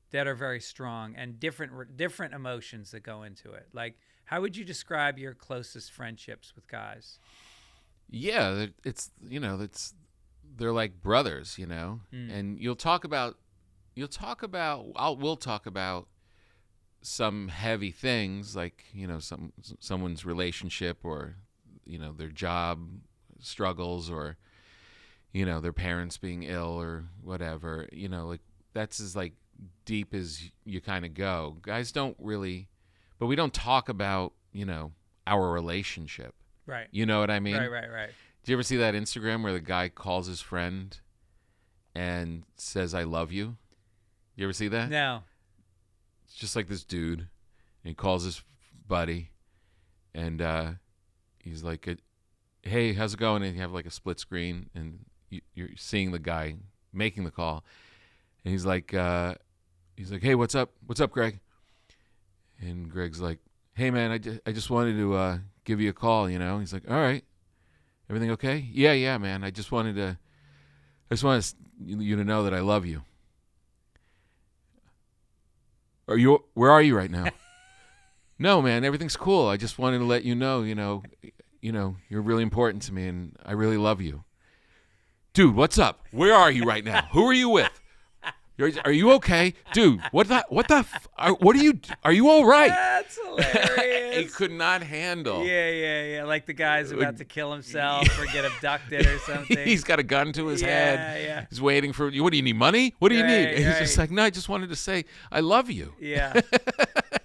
that are very strong and different emotions that go into it. Like, how would you describe your closest friendships with guys? Yeah, they're like brothers, and we'll talk about some heavy things, like, someone's relationship, or, their job struggles, or, their parents being ill or whatever, like that's as like deep as you kind of go. Guys don't really, but we don't talk about, our relationship. Right. You know what I mean? Right. Do you ever see that Instagram where the guy calls his friend and says, "I love you"? You ever see that? No. It's just like this dude, and he calls his buddy, and he's like, "Hey, how's it going?" And you have like a split screen, and you're seeing the guy making the call, and he's like, "Hey, what's up? What's up, Greg?" And Greg's like, "Hey, man, I just wanted to give you a call, He's like, "All right, everything okay?" Yeah, man. I just wanted you to know that I love you. Where are you right now? No, man, everything's cool. I just wanted to let you know, you're really important to me, and I really love you. Dude, what's up? Where are you right now? Who are you with? Are you okay? Dude, what are you all right? That's hilarious. He could not handle. Yeah. Like the guy's about to kill himself or get abducted or something. He's got a gun to his head. Yeah. He's waiting for you. What do you need, money? What do you need? And he's right. just like, no, I just wanted to say I love you. Yeah.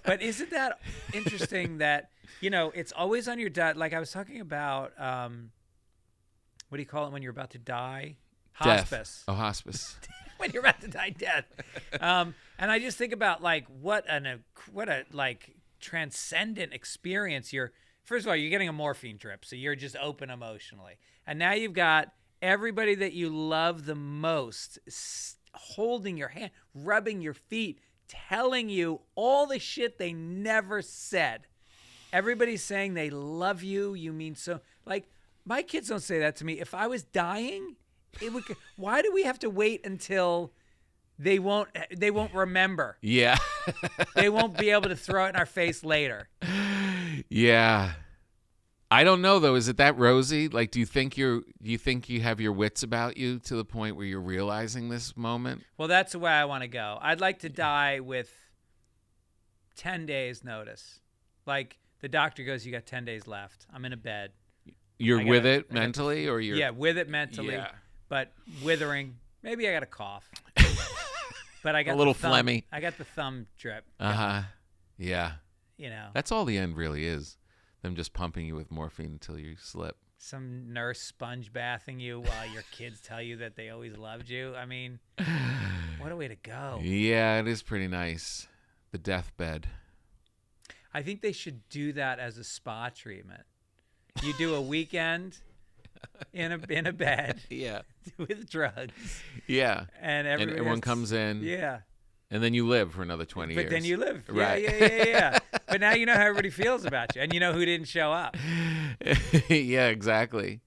But isn't that interesting that, it's always on your diet? Like I was talking about, what do you call it when you're about to die? Hospice. Death. Oh, hospice. When you're about to die, death. And I just think about like what a like transcendent experience. First of all, you're getting a morphine drip, so you're just open emotionally, and now you've got everybody that you love the most holding your hand, rubbing your feet, telling you all the shit they never said. Everybody's saying they love you. You mean so. Like my kids don't say that to me. If I was dying, why do we have to wait until they won't remember? Yeah. They won't be able to throw it in our face later. Yeah. I don't know though. Is it that rosy? Like, do you think you have your wits about you to the point where you're realizing this moment? Well, that's the way I want to go. I'd like to die with 10 days notice. Like the doctor goes, "You got 10 days left. I'm in a bed." You're with it mentally, or you're? Yeah, with it mentally. Yeah. But withering. Maybe I got a cough. But I got a little thumb, phlegmy. I got the thumb drip. Yeah. That's all the end really is. Them just pumping you with morphine until you slip. Some nurse sponge bathing you while your kids tell you that they always loved you. I mean, what a way to go. Yeah, it is pretty nice. The deathbed. I think they should do that as a spa treatment. You do a weekend in a bed, yeah, with drugs, yeah, and everyone comes in, yeah, and then you live for another 20 years. But then you live, right? Yeah. But now you know how everybody feels about you, and you know who didn't show up. Yeah, exactly.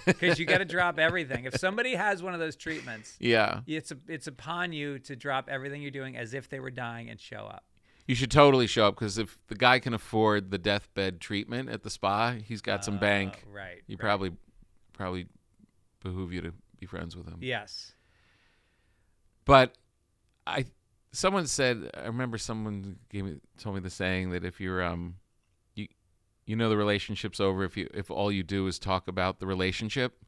Because you got to drop everything. If somebody has one of those treatments, yeah, it's upon you to drop everything you're doing as if they were dying and show up. You should totally show up, because if the guy can afford the deathbed treatment at the spa, he's got some bank. Right. You probably behoove you to be friends with him. Yes. But someone said, I remember someone told me the saying that if you're you know the relationship's over if all you do is talk about the relationship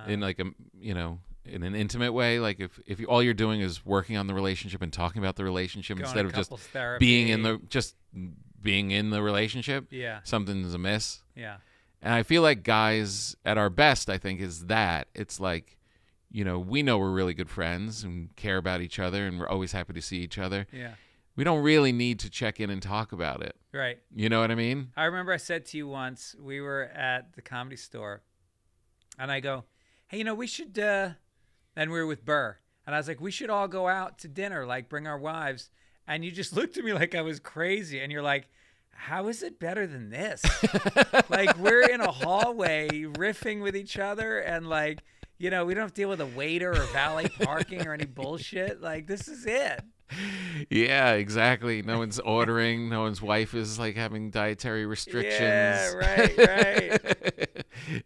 in like in an intimate way. Like if all you're doing is working on the relationship and talking about the relationship instead of just being in the relationship. Yeah. Something's amiss. Yeah. And I feel like guys at our best, I think, is that it's like, we know we're really good friends and care about each other and we're always happy to see each other. Yeah. We don't really need to check in and talk about it. Right. You know what I mean? I remember I said to you once, we were at the Comedy Store, and I go, hey, we should, and we were with Burr, and I was like, we should all go out to dinner, like bring our wives. And you just looked at me like I was crazy, and you're like, how is it better than this? Like, we're in a hallway riffing with each other, and like, we don't have to deal with a waiter or valet parking or any bullshit. Like, this is it. Yeah, exactly. No one's ordering. No one's wife is like having dietary restrictions. Yeah, right.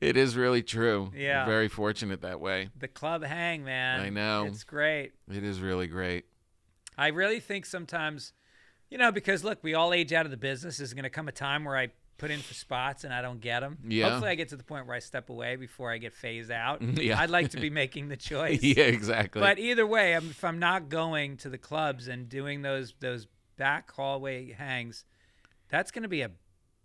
It is really true. Yeah. We're very fortunate that way. The club hang, man. I know. It's great. It is really great. I really think sometimes, because look, we all age out of the business. There's going to come a time where I put in for spots and I don't get them. Yeah. Hopefully I get to the point where I step away before I get phased out. Yeah. I'd like to be making the choice. Yeah, exactly. But either way, if I'm not going to the clubs and doing those back hallway hangs, that's going to be a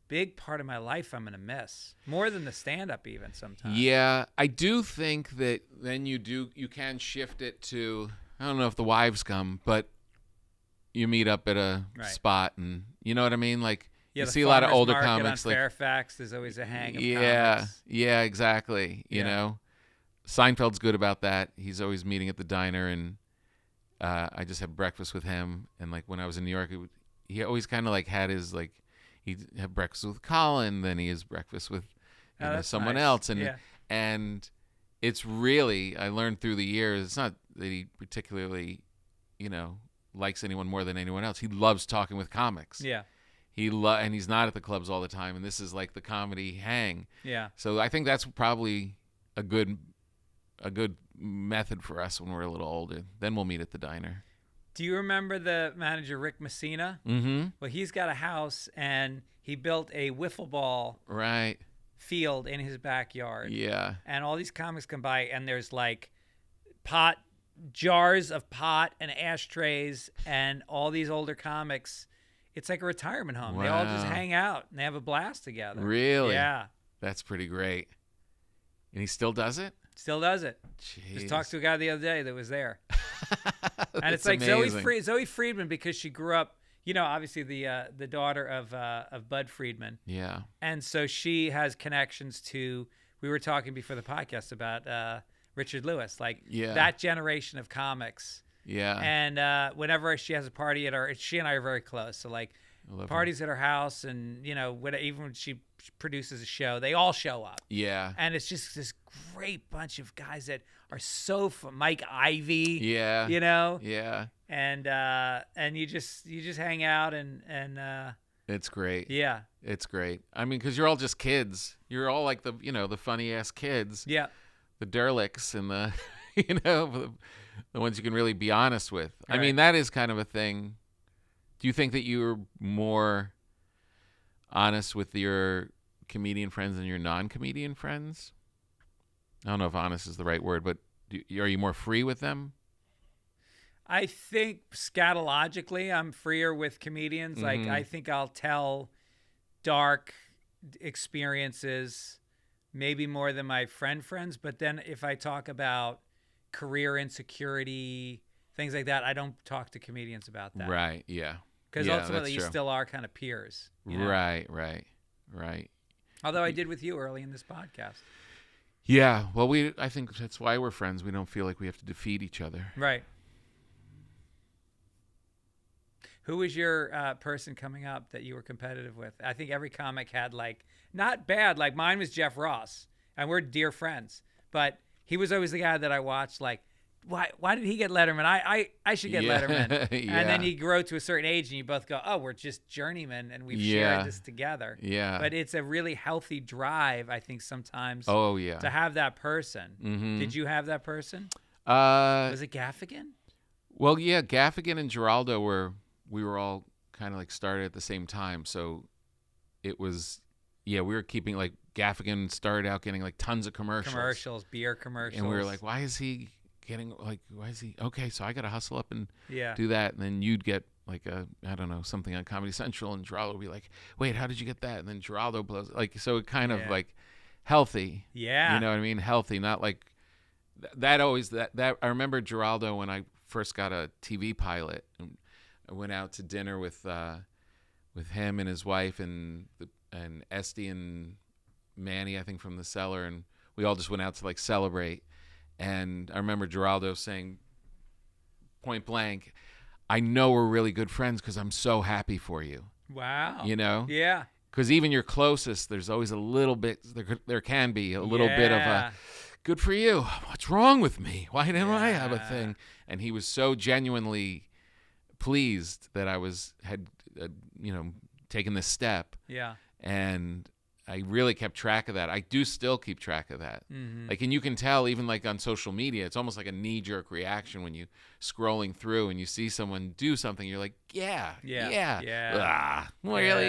big part of my life I'm going to miss. More than the stand-up even sometimes. Yeah, I do think that then you can shift it to, I don't know if the wives come, but you meet up at a spot and, you know what I mean? Like, you see a lot of older comics on like Fairfax. There's always a hang of comics. Yeah, exactly. You know, Seinfeld's good about that. He's always meeting at the diner, and I just had breakfast with him. And like when I was in New York, he always kind of like had his like he'd have breakfast with Colin, then he has breakfast with someone else, and it's really, I learned through the years, it's not that he particularly likes anyone more than anyone else. He loves talking with comics. Yeah. And he's not at the clubs all the time, and this is like the comedy hang. Yeah. So I think that's probably a good method for us when we're a little older. Then we'll meet at the diner. Do you remember the manager Rick Messina? Mm-hmm. Well, he's got a house, and he built a wiffle ball field in his backyard. Yeah. And all these comics come by, and there's like jars of pot and ashtrays, and all these older comics. It's like a retirement home. Wow. They all just hang out and they have a blast together. Really? Yeah. That's pretty great. And he still does it? Still does it. Jeez. Just talked to a guy the other day that was there. And it's like amazing. Zoe Friedman, because she grew up, obviously the daughter of Bud Friedman. Yeah. And so she has connections to, we were talking before the podcast about Richard Lewis, like that generation of comics. Yeah. And whenever she has a party at she and I are very close. So like parties at her house, and even when she produces a show, they all show up. Yeah. And it's just this great bunch of guys that are so fun. Mike Ivey. Yeah. Yeah. And you just hang out and it's great. Yeah. It's great. I mean, because you're all just kids. You're all like the funny ass kids. Yeah. The derelicts and the the ones you can really be honest with. Right. I mean, that is kind of a thing. Do you think that you're more honest with your comedian friends than your non-comedian friends? I don't know if honest is the right word, but are you more free with them? I think scatologically I'm freer with comedians. Mm-hmm. Like, I think I'll tell dark experiences maybe more than my friends. But then if I talk about career insecurity, things like that, I don't talk to comedians about that. Right, yeah. Because ultimately you still are kind of peers. Right. Although I did with you early in this podcast. Yeah, well, I think that's why we're friends. We don't feel like we have to defeat each other. Right. Who was your person coming up that you were competitive with? I think every comic had not bad. Like mine was Jeff Ross, and we're dear friends. But he was always the guy that I watched. Like, why did he get Letterman? I should get Letterman. Yeah. And then you grow to a certain age, and you both go, oh, we're just journeymen, and we've shared this together. Yeah. But it's a really healthy drive, I think, sometimes. Oh yeah. To have that person. Mm-hmm. Did you have that person? Was it Gaffigan? Well, yeah, Gaffigan and Geraldo we were all kind of like started at the same time, so it was we were keeping like Gaffigan started out getting like tons of commercials, beer commercials, and we were like, why is he okay? So I got to hustle up and yeah, do that, and then you'd get like I don't know, something on Comedy Central, and Geraldo would be like, wait, how did you get that? And then Geraldo blows like, so it kind of like healthy, yeah, you know what I mean? Healthy, not like that always that I remember Geraldo when I first got a TV pilot, and I went out to dinner with him and his wife and Esty and Manny, I think, from the Cellar, and we all just went out to like celebrate. And I remember Geraldo saying point blank, I know we're really good friends because I'm so happy for you. Wow. You know? Yeah. Because even your closest, there's always a little bit, there can be a little bit of a, good for you. What's wrong with me? Why didn't I have a thing? And he was so genuinely pleased that I had taken this step. Yeah. And I really kept track of that. I do still keep track of that. Mm-hmm. Like, and you can tell even like on social media, it's almost like a knee-jerk reaction when you scrolling through and you see someone do something. You're like, yeah. Really?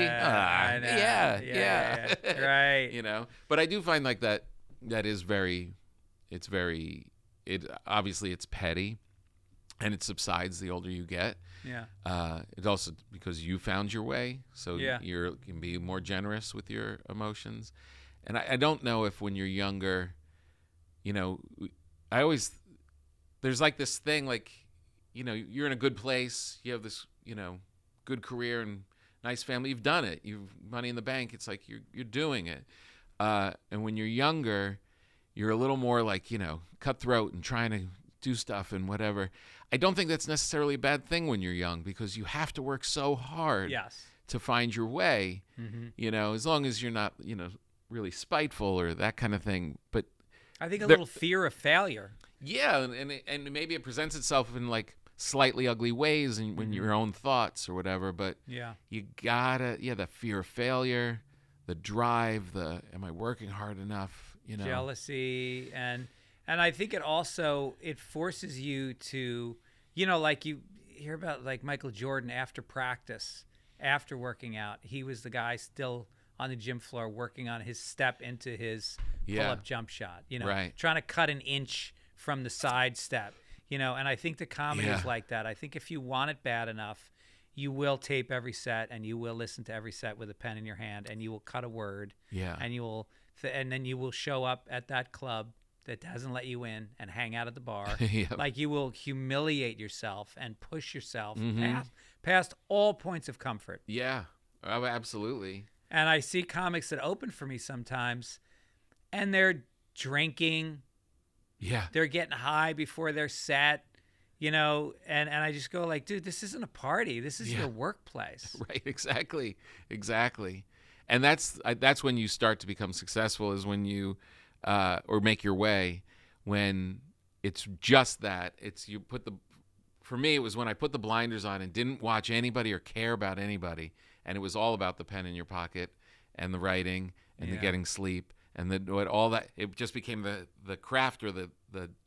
I know. Yeah. Right. You know. But I do find like that is obviously it's petty, and it subsides the older you get. Yeah. It also because you found your way, so you can be more generous with your emotions. And I don't know if when you're younger, there's like this thing like, you're in a good place, you have this, good career and nice family, you've done it, you've money in the bank. It's like you're doing it. And when you're younger, you're a little more like, cutthroat and trying to do stuff and whatever. I don't think that's necessarily a bad thing when you're young, because you have to work so hard to find your way, as long as you're not, really spiteful or that kind of thing. But I think a little fear of failure. Yeah, and maybe it presents itself in like slightly ugly ways and when your own thoughts or whatever. But you gotta, the fear of failure, the drive, am I working hard enough? Jealousy, and I think it forces you to, like you hear about like Michael Jordan after practice, after working out, he was the guy still on the gym floor working on his step into his pull-up jump shot, trying to cut an inch from the side step, and I think the comedy is like that. I think if you want it bad enough, you will tape every set and you will listen to every set with a pen in your hand and you will cut a word and you will and then you will show up at that club that doesn't let you in and hang out at the bar. Like you will humiliate yourself and push yourself past all points of comfort. Yeah, oh, absolutely. And I see comics that open for me sometimes and they're drinking. Yeah. They're getting high before their set, and I just go like, dude, this isn't a party. This is your workplace. Right, exactly. And that's when you start to become successful, is when you or make your way, when it's just that. For me, it was when I put the blinders on and didn't watch anybody or care about anybody, and it was all about the pen in your pocket and the writing and the getting sleep and all that. It just became the craft or the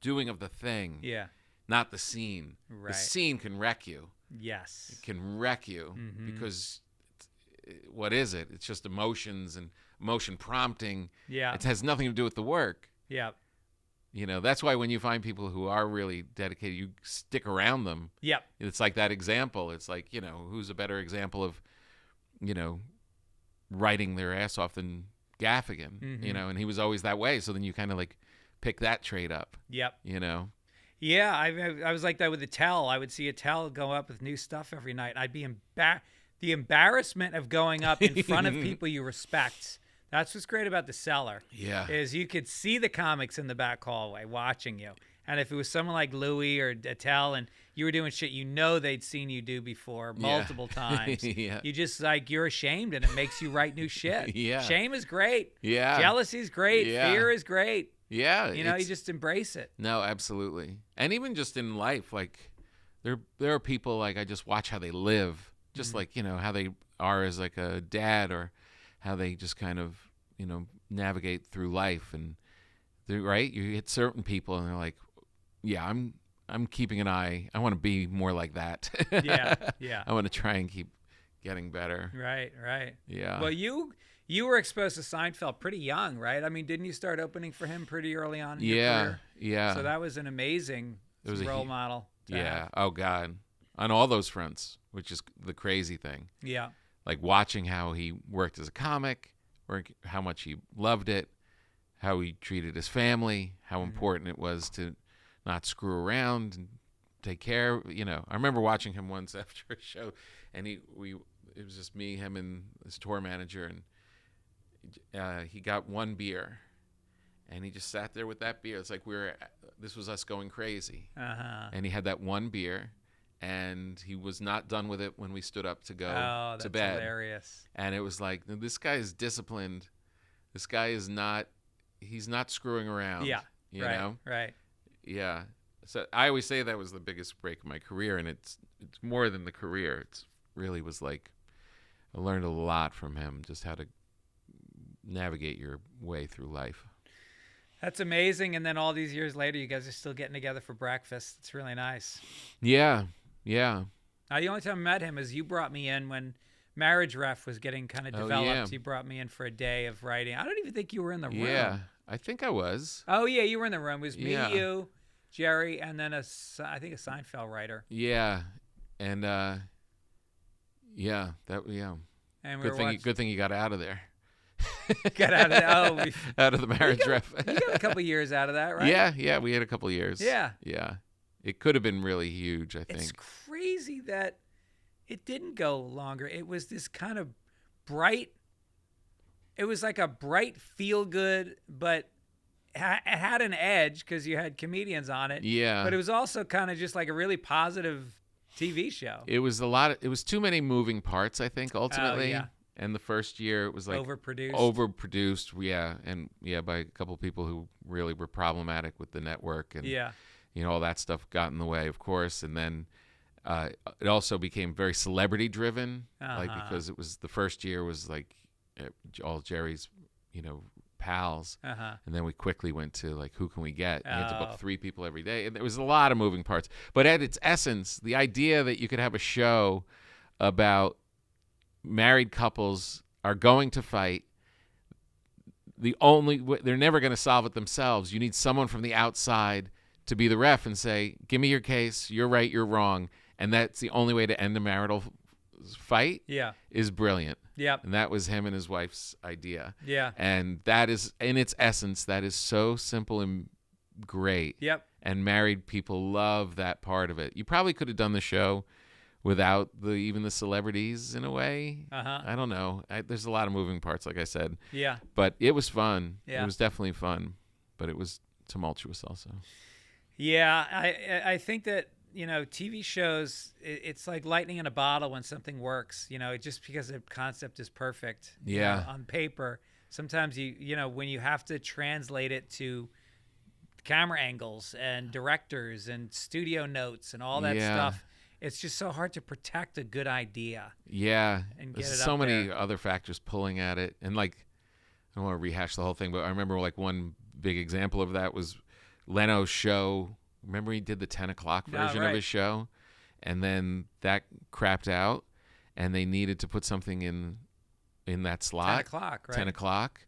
doing of the thing. Yeah. Not the scene. Right. The scene can wreck you. Yes. It can wreck you because what is it? It's just emotions and emotion prompting. Yeah. It has nothing to do with the work. Yeah. That's why when you find people who are really dedicated, you stick around them. Yep. It's like that example. It's like, who's a better example of, writing their ass off than Gaffigan, and he was always that way. So then you kind of like pick that trait up. Yep. Yeah, I was like that with Attell. I would see Attell go up with new stuff every night. I'd be the embarrassment of going up in front of people you respect. That's what's great about the Cellar. Yeah. Is you could see the comics in the back hallway watching you. And if it was someone like Louie or Attell and you were doing shit they'd seen you do before multiple times, you just you're ashamed and it makes you write new shit. Shame is great. Jealousy is great. Fear is great. Yeah. You just embrace it. No, absolutely. And even just in life, like there are people like I just watch how they live, just like, how they are as like a dad or how they just kind of, navigate through life. And right, you hit certain people and they're like, yeah, I'm keeping an eye. I want to be more like that. Yeah. I want to try and keep getting better. Right. Yeah. Well, you You were exposed to Seinfeld pretty young, right? I mean, didn't you start opening for him pretty early on in your career? Yeah. So that was an amazing role model to have. Oh, God. On all those fronts, which is the crazy thing. Yeah. Like watching how he worked as a comic, how much he loved it, how he treated his family, how important it was to not screw around and take care. I remember watching him once after a show, and it was just me, him, and his tour manager, and he got one beer, and he just sat there with that beer. It's like this was us going crazy. And he had that one beer, and he was not done with it when we stood up to go to bed. That's hilarious. And it was like, this guy is disciplined. This guy is not, he's not screwing around. Yeah. You know? Right. Yeah. So I always say that was the biggest break of my career, and it's more than the career. It's really was like, I learned a lot from him, just how to navigate your way through life. That's amazing. And then all these years later, you guys are still getting together for breakfast. It's really nice. Yeah. Now, the only time I met him is you brought me in when Marriage Ref was getting kind of developed. Yeah. You brought me in for a day of writing. I don't even think you were in the room. Yeah, I think I was. Oh, yeah, you were in the room. It was me, you, Jerry, and then I think a Seinfeld writer. Yeah. And, And we good thing you got out of there. Got out of out of the Marriage Ref. You got a couple years out of that, right? Yeah, we had a couple of years. Yeah. It could have been really huge, I think. It's crazy that it didn't go longer. It was this kind of bright, it was like a bright feel-good, but it had an edge because you had comedians on it. Yeah. But it was also kind of just like a really positive TV show. It was it was too many moving parts, I think, ultimately. Oh, yeah. And the first year it was like overproduced, by a couple of people who really were problematic with the network, and all that stuff got in the way, of course. And then it also became very celebrity driven, like because it was the first year was like all Jerry's, pals, and then we quickly went to like who can we get? And you had to book 3 people every day, and there was a lot of moving parts. But at its essence, the idea that you could have a show about married couples are going to fight. They're never going to solve it themselves. You need someone from the outside to be the ref and say, give me your case. You're right. You're wrong. And that's the only way to end a marital fight. Is brilliant. Yep. And that was him and his wife's idea. Yeah. And that is, in its essence, that is so simple and great. Yep. And married people love that part of it. You probably could have done the show without even the celebrities in a way. I don't know. There's a lot of moving parts, like I said. Yeah. But it was fun. Yeah. It was definitely fun, but it was tumultuous also. Yeah, I think that, TV shows, it's like lightning in a bottle when something works, just because the concept is perfect. On paper. Sometimes when you have to translate it to camera angles and directors and studio notes and all that stuff, it's just so hard to protect a good idea. Yeah. And get There's it so up many there. other factors pulling at it. And like, I don't want to rehash the whole thing, but I remember like one big example of that was Leno's show. Remember he did the 10 o'clock version of his show? And then that crapped out, and they needed to put something in that slot. 10 o'clock, right? 10 o'clock.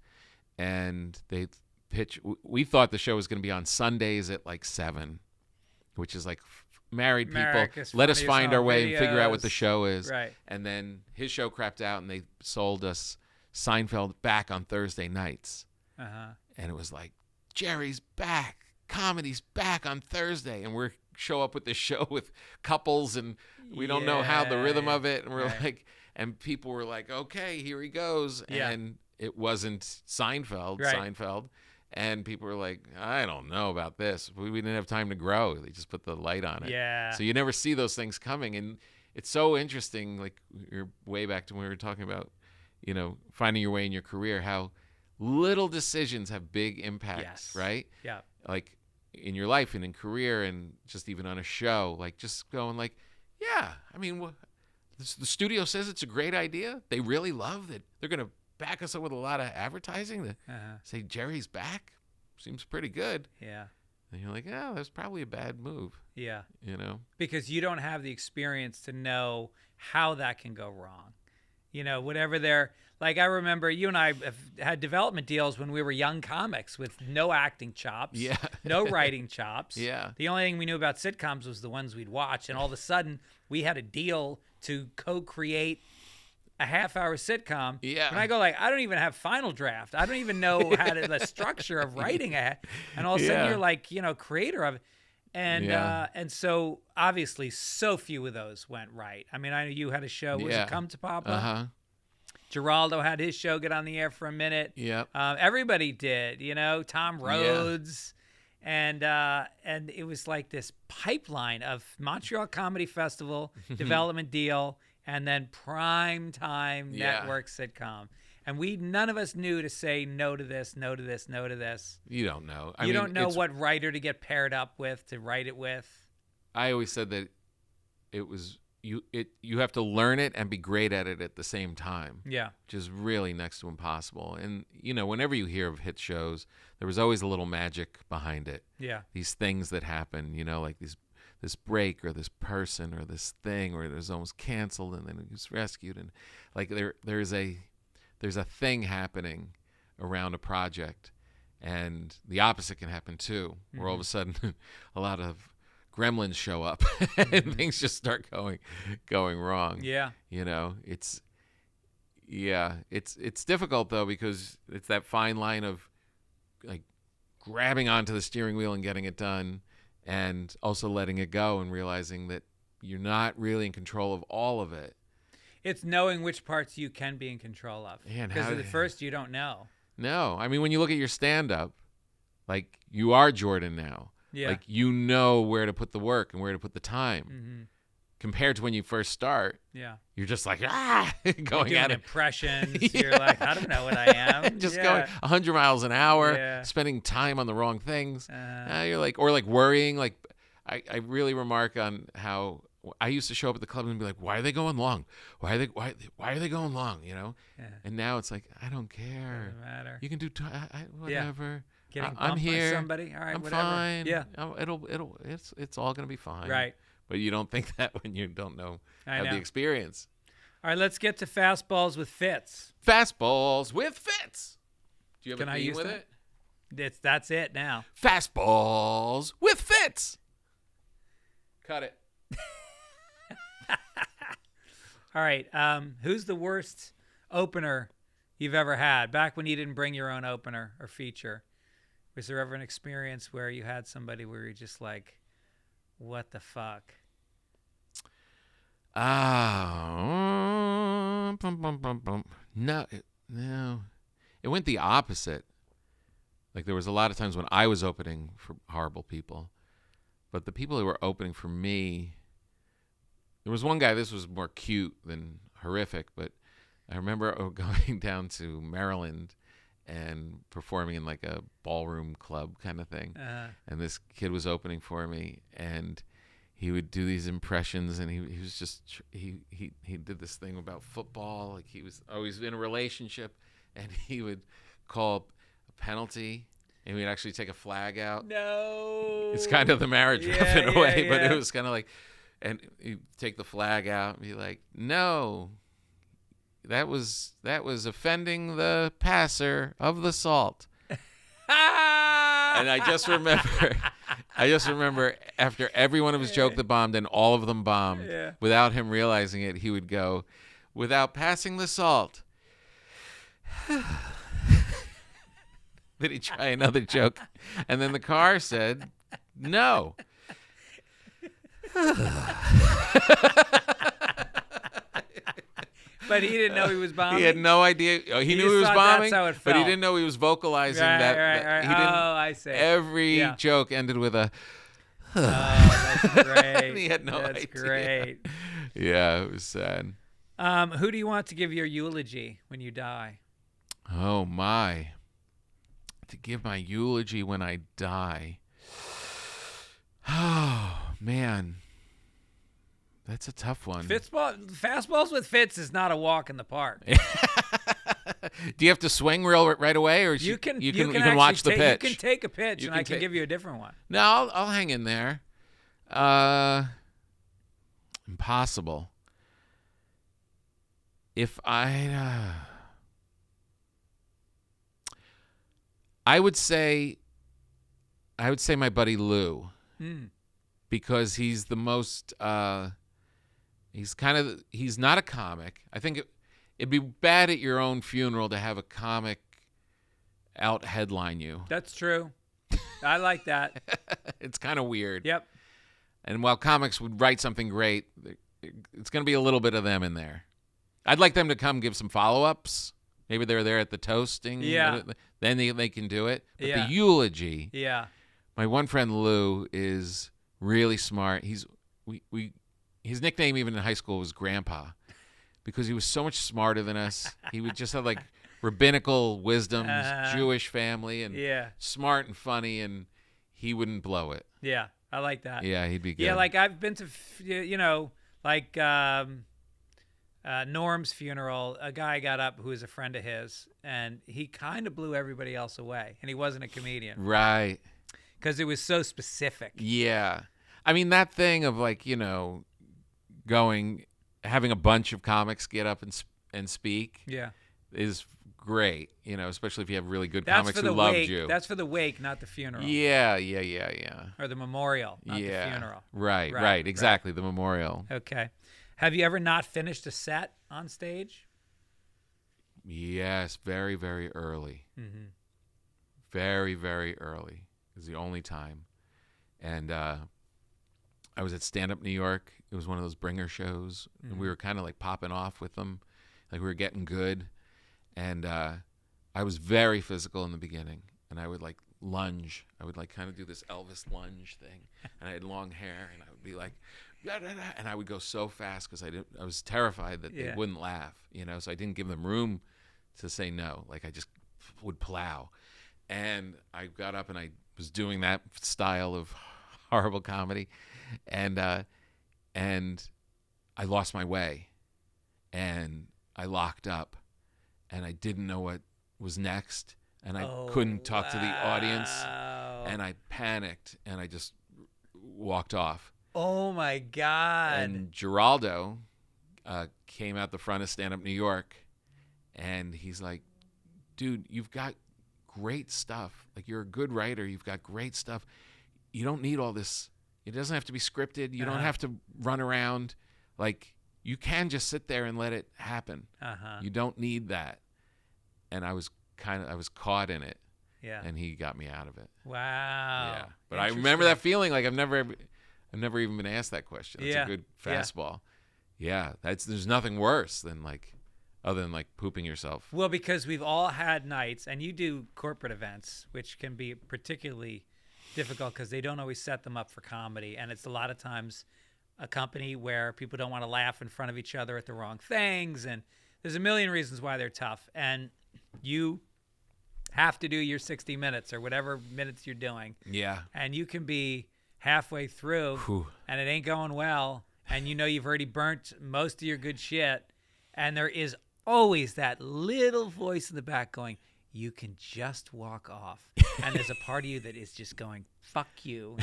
And we thought the show was going to be on Sundays at like 7, which is like married people. Let us find our way and figure out what the show is. Right. And then his show crapped out, and they sold us Seinfeld back on Thursday nights. And it was like, Jerry's back. Comedy's back on Thursday. And we show up with this show with couples, and we don't know how the rhythm of it. And we're like, and people were like, okay, here he goes. And it wasn't Seinfeld. And people were like, I don't know about this. We didn't have time to grow. They just put the light on it. Yeah. So you never see those things coming. And it's so interesting, like you're way back to when we were talking about, finding your way in your career, how little decisions have big impacts, right? Yeah. Like in your life and in career and just even on a show, like just going like, I mean, the studio says it's a great idea. They really love it. They're going to back us up with a lot of advertising to say Jerry's back. Seems pretty good. Yeah. And you're like, that's probably a bad move. Yeah. Because you don't have the experience to know how that can go wrong. Whatever they're Like, I remember you and I have had development deals when we were young comics with no acting chops, no writing chops. Yeah. The only thing we knew about sitcoms was the ones we'd watch. And all of a sudden, we had a deal to co-create a half-hour sitcom. Yeah. And I go like, I don't even have final draft. I don't even know how to, the structure of writing it. And all of a sudden, you're like, creator of it. And so obviously so few of those went right. I mean, I know you had a show. Was it Come to Papa? Uh-huh. Geraldo had his show get on the air for a minute. Yep. Everybody did, Tom Rhodes. And it was like this pipeline of Montreal Comedy Festival, development deal, and then prime time network sitcom. And none of us knew to say no to this, no to this, no to this. You don't know. You don't know what writer to get paired up with, to write it with. I always said that it was you have to learn it and be great at it at the same time. Yeah. Which is really next to impossible. And whenever you hear of hit shows, there was always a little magic behind it. Yeah. These things that happen, like this break or this person or this thing, or it was almost canceled and then it was rescued, and like there's a thing happening around a project, and the opposite can happen too, where all of a sudden a lot of gremlins show up and things just start going wrong. Yeah. It's difficult though, because it's that fine line of like grabbing onto the steering wheel and getting it done, and also letting it go and realizing that you're not really in control of all of it. It's knowing which parts you can be in control of. Because at first you don't know. No. I mean, when you look at your stand-up, like, you are Jordan now. Yeah. Like, you know where to put the work and where to put the time. Mm-hmm. Compared to when you first start, you're just like, going at it. Impressions. You're like, I don't know what I am. Just going 100 miles an hour, spending time on the wrong things. You're like, or like worrying. Like, I really remark on how I used to show up at the club and be like, why are they going long? Why are they going long? Yeah. And now it's like, I don't care. Doesn't matter. You can do whatever. Getting I'm here. By somebody. All right, I'm whatever. fine. Yeah. It's all gonna be fine. Right. But you don't think that when you don't know the experience. All right, let's get to fastballs with Fitz. Fastballs with Fitz. Do you have a theme with it? That's it now. Fastballs with Fitz. Cut it. All right. Who's the worst opener you've ever had? Back when you didn't bring your own opener or feature, was there ever an experience where you had somebody where you're just like, what the fuck? No. It went the opposite. Like, there was a lot of times when I was opening for horrible people, but the people who were opening for me, there was one guy, this was more cute than horrific, but I remember going down to Maryland and performing in like a ballroom club kind of thing. And this kid was opening for me, and he would do these impressions, and he was just, he did this thing about football. Like, he was always in a relationship, and he would call a penalty, and we'd actually take a flag out. No. It's kind of the marriage ref in a way, but it was kind of like, and he'd take the flag out and be like, no, that was offending the passer of the salt. And I just remember after every one of his jokes that bombed, and all of them bombed, without him realizing it, he would go, without passing the salt. Then he'd try another joke, and then the car said, no. But he didn't know he was bombing. He had no idea. He knew he was bombing, that's how it felt. but he didn't know he was vocalizing that. He didn't. Oh, I see. Every joke ended with a. Oh, that's great. And he had no idea. That's great. Yeah, it was sad. Who do you want to give your eulogy when you die? Oh my! To give my eulogy when I die. Oh man. That's a tough one. Fastballs with Fitz is not a walk in the park. Do you have to swing right away, or you can watch the pitch? You can take a pitch, and I can give you a different one. No, I'll hang in there. Impossible. If I I would say my buddy Lou, because he's the most. He's not a comic. I think it'd be bad at your own funeral to have a comic out headline you. That's true. I like that. It's kind of weird. Yep. And while comics would write something great, it's going to be a little bit of them in there. I'd like them to come give some follow-ups. Maybe they're there at the toasting. Yeah. Then they can do it. But Yeah. the eulogy. Yeah. My one friend Lou is really smart. His nickname even in high school was Grandpa, because he was so much smarter than us. He would just have like rabbinical wisdom, Jewish family, and smart and funny, and he wouldn't blow it. Yeah, I like that. Yeah, he'd be good. Yeah, like I've been to, Norm's funeral. A guy got up who was a friend of his, and he kind of blew everybody else away, and he wasn't a comedian. Right. Because it was so specific. Yeah. I mean, that thing of like, having a bunch of comics get up and speak is great, especially if you have really good comics who loved you. That's for the wake, not the funeral. Yeah. Or the memorial, not the funeral. Right. Exactly, the memorial. Okay. Have you ever not finished a set on stage? Yes, very, very early. Mm-hmm. Very, very early is the only time. And I was at Stand Up New York. It was one of those bringer shows. And we were kind of like popping off with them. Like we were getting good. And I was very physical in the beginning. And I would like lunge. I would like kind of do this Elvis lunge thing. And I had long hair. And I would be like, da, da, da, and I would go so fast because I was terrified that they wouldn't laugh. So I didn't give them room to say no. Like I just would plow. And I got up and I was doing that style of horrible comedy. And I lost my way, and I locked up, and I didn't know what was next, and I couldn't talk to the audience, and I panicked, and I just walked off. Oh my God! And Geraldo came out the front of Stand Up New York, and he's like, "Dude, you've got great stuff. Like you're a good writer. You've got great stuff. You don't need all this." It doesn't have to be scripted. You don't have to run around. Like, you can just sit there and let it happen. You don't need that. And I was caught in it. Yeah. And he got me out of it. Wow. Yeah. But I remember that feeling. Like I've never even been asked that question. It's a good fastball. Yeah. There's nothing worse than like, other than like pooping yourself. Well, because we've all had nights, and you do corporate events, which can be particularly difficult because they don't always set them up for comedy, and it's a lot of times a company where people don't want to laugh in front of each other at the wrong things, and there's a million reasons why they're tough, and you have to do your 60 minutes or whatever minutes you're doing. Yeah. And you can be halfway through and it ain't going well, and you've already burnt most of your good shit, and there is always that little voice in the back going, you can just walk off. And there's a part of you that is just going, fuck you.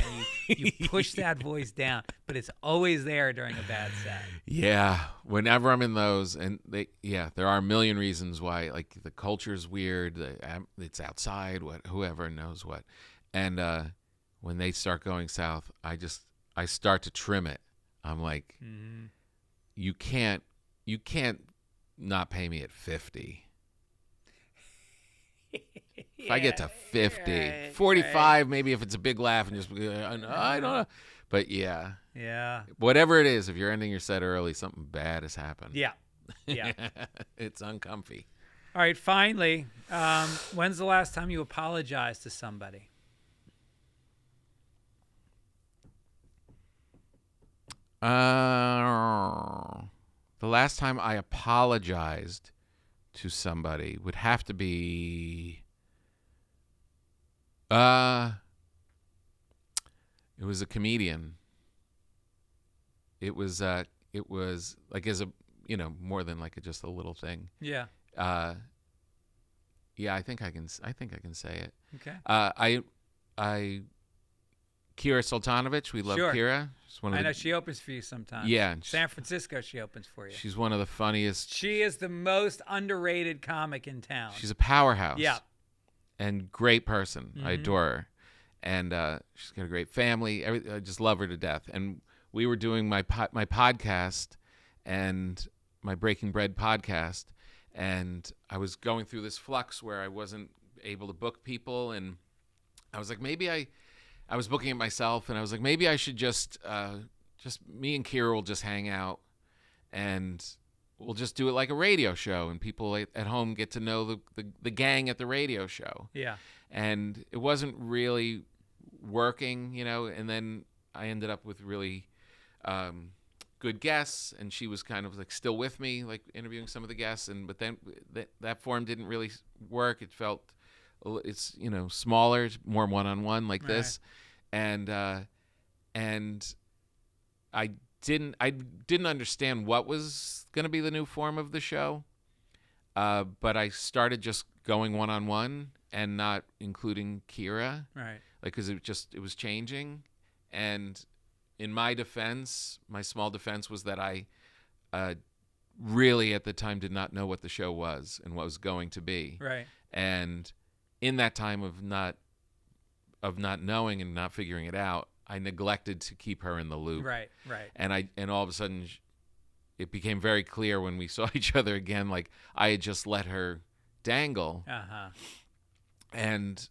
And you push that voice down, but it's always there during a bad set. Yeah. Whenever I'm in those, and there are a million reasons why, like the culture's weird, it's outside, whoever knows what. And when they start going south, I start to trim it. I'm like, you can't not pay me at 50. If I get to 50, 45, maybe if it's a big laugh and just, I don't know. But yeah. Whatever it is, if you're ending your set early, something bad has happened. Yeah. It's uncomfy. All right, finally, when's the last time you apologized to somebody? The last time I apologized to somebody would have to be it was a comedian. It was like as a more than like just a little thing. Yeah. I think I can say it. Okay. I Kira Sultanovich, we love Sure. Kira. I know she opens for you sometimes. Yeah. San Francisco, she opens for you. She's one of the funniest. She is the most underrated comic in town. She's a powerhouse. Yeah. and great person. I adore her. And she's got a great family. I just love her to death. And we were doing my podcast and my Breaking Bread podcast, and I was going through this flux where I wasn't able to book people, and I was like, maybe I was booking it myself, and I was like, maybe I should just me and Kira will just hang out, and we'll just do it like a radio show, and people at home get to know the gang at the radio show. Yeah. And it wasn't really working, and then I ended up with really good guests, and she was kind of like still with me, like interviewing some of the guests, but then that form didn't really work. It felt, it's smaller, more one-on-one like this, and I didn't understand what was going to be the new form of the show, but I started just going one-on-one and not including Kira, right? Like, because it was changing, and in my defense, my small defense was that I really at the time did not know what the show was and what was going to be, right? And in that time of not knowing and not figuring it out, I neglected to keep her in the loop, right? And all of a sudden, it became very clear when we saw each other again, like I had just let her dangle. And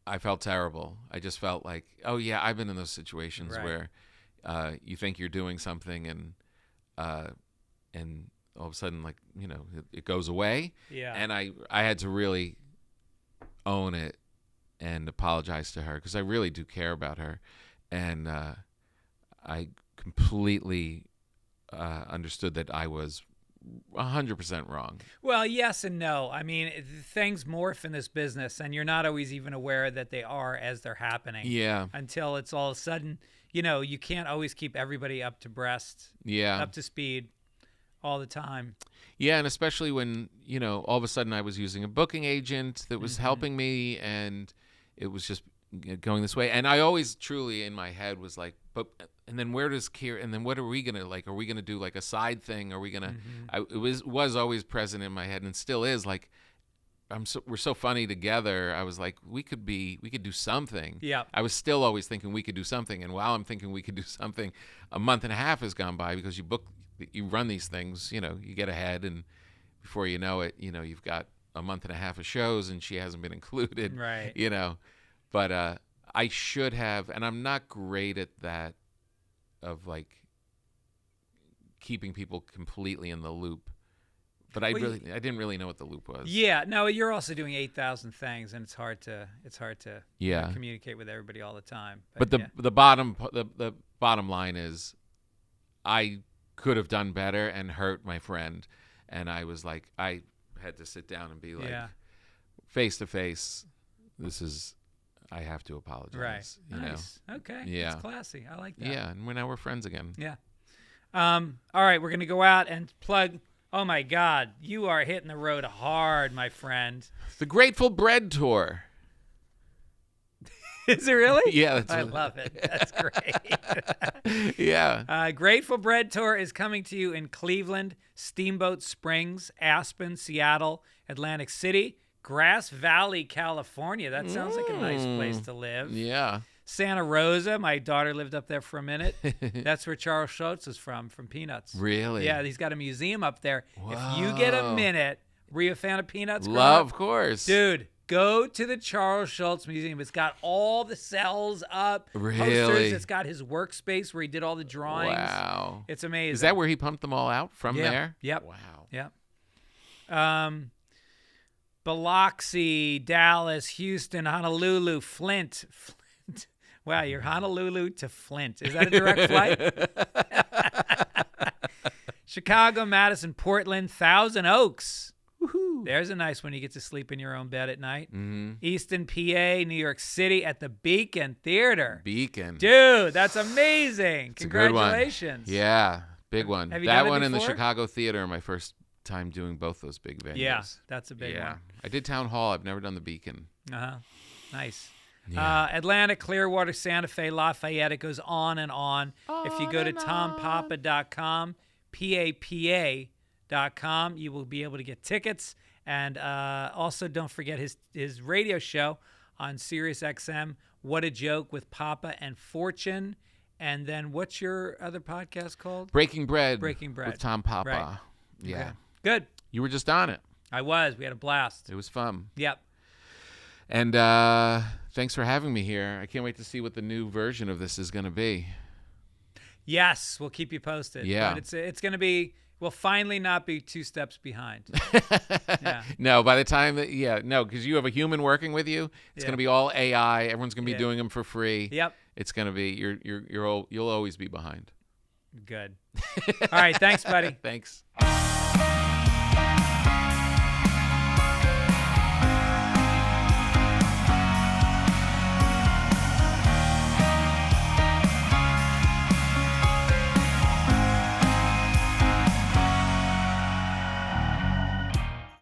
I felt terrible. I just felt like, oh yeah, I've been in those situations where you think you're doing something, and all of a sudden, like, it goes away. Yeah. And I had to really own it and apologize to her, because I really do care about her, and I completely understood that I was 100% wrong. Well, yes and no. I mean, things morph in this business, and you're not always even aware that they are as they're happening. Yeah. Until it's all of a sudden, you can't always keep everybody up to speed all the time. Yeah, and especially when, all of a sudden I was using a booking agent that was helping me, and it was just going this way. And I always truly in my head was like, and then where does Kira, and then what are we going to, like, are we going to do like a side thing? Are we going to, it was always present in my head, and still is, like, we're so funny together. I was like, we could do something. Yeah. I was still always thinking we could do something. And while I'm thinking we could do something, a month and a half has gone by, because you run these things, you get ahead, and before you know it, you've got a month and a half of shows, and she hasn't been included. Right. But I should have, and I'm not great at that, of like keeping people completely in the loop. But I didn't really know what the loop was. Yeah, no, you're also doing 8,000 things, and it's hard to communicate with everybody all the time. But the bottom line is, I could have done better and hurt my friend, and I was like, I had to sit down and be like, face to face, I have to apologize. Right. Nice. Okay. Yeah. That's classy. I like that. Yeah, and now we're friends again. Yeah. All right, we're going to go out and plug. Oh, my God. You are hitting the road hard, my friend. The Grateful Bread Tour. Is it really? Yeah. I love it. That's great. Yeah. Grateful Bread Tour is coming to you in Cleveland, Steamboat Springs, Aspen, Seattle, Atlantic City, Grass Valley, California. That sounds like a nice place to live. Yeah. Santa Rosa. My daughter lived up there for a minute. That's where Charles Schultz is from Peanuts. Really? Yeah, he's got a museum up there. Whoa. If you get a minute, were you a fan of Peanuts? Of course. Dude, go to the Charles Schultz Museum. It's got all the cells up. Really? Posters. It's got his workspace where he did all the drawings. Wow. It's amazing. Is that where he pumped them all out from there? Yep. Wow. Yep. Biloxi, Dallas, Houston, Honolulu, Flint. Wow, you're Honolulu to Flint. Is that a direct flight? Chicago, Madison, Portland, Thousand Oaks. Woohoo. There's a nice one. You get to sleep in your own bed at night. Mm-hmm. Easton, PA, New York City at the Beacon Theater. Beacon. Dude, that's amazing. It's Congratulations. A good one. Yeah, big one. Have you that done it one in the before? Chicago Theater, my first time doing both those big venues. Yeah, that's a big one. I did Town Hall. I've never done the Beacon. Uh-huh. Nice. Yeah. Atlanta, Clearwater, Santa Fe, Lafayette. It goes on and on. If you go to tompapa.com, PAPA.com, you will be able to get tickets And also don't forget his radio show on Sirius XM, What a Joke with Papa and Fortune. And then what's your other podcast called? Breaking Bread. Breaking Bread. With Tom Papa. Right. Yeah. Okay. Good. You were just on it. I was. We had a blast. It was fun. Yep. And thanks for having me here. I can't wait to see what the new version of this is going to be. Yes, we'll keep you posted. Yeah. But it's going to be, we'll finally not be 2 steps behind. Yeah. No, by the time because you have a human working with you, it's going to be all AI. Everyone's going to be doing them for free. Yep. It's going to be you'll always be behind. Good. All right, thanks, buddy. Thanks.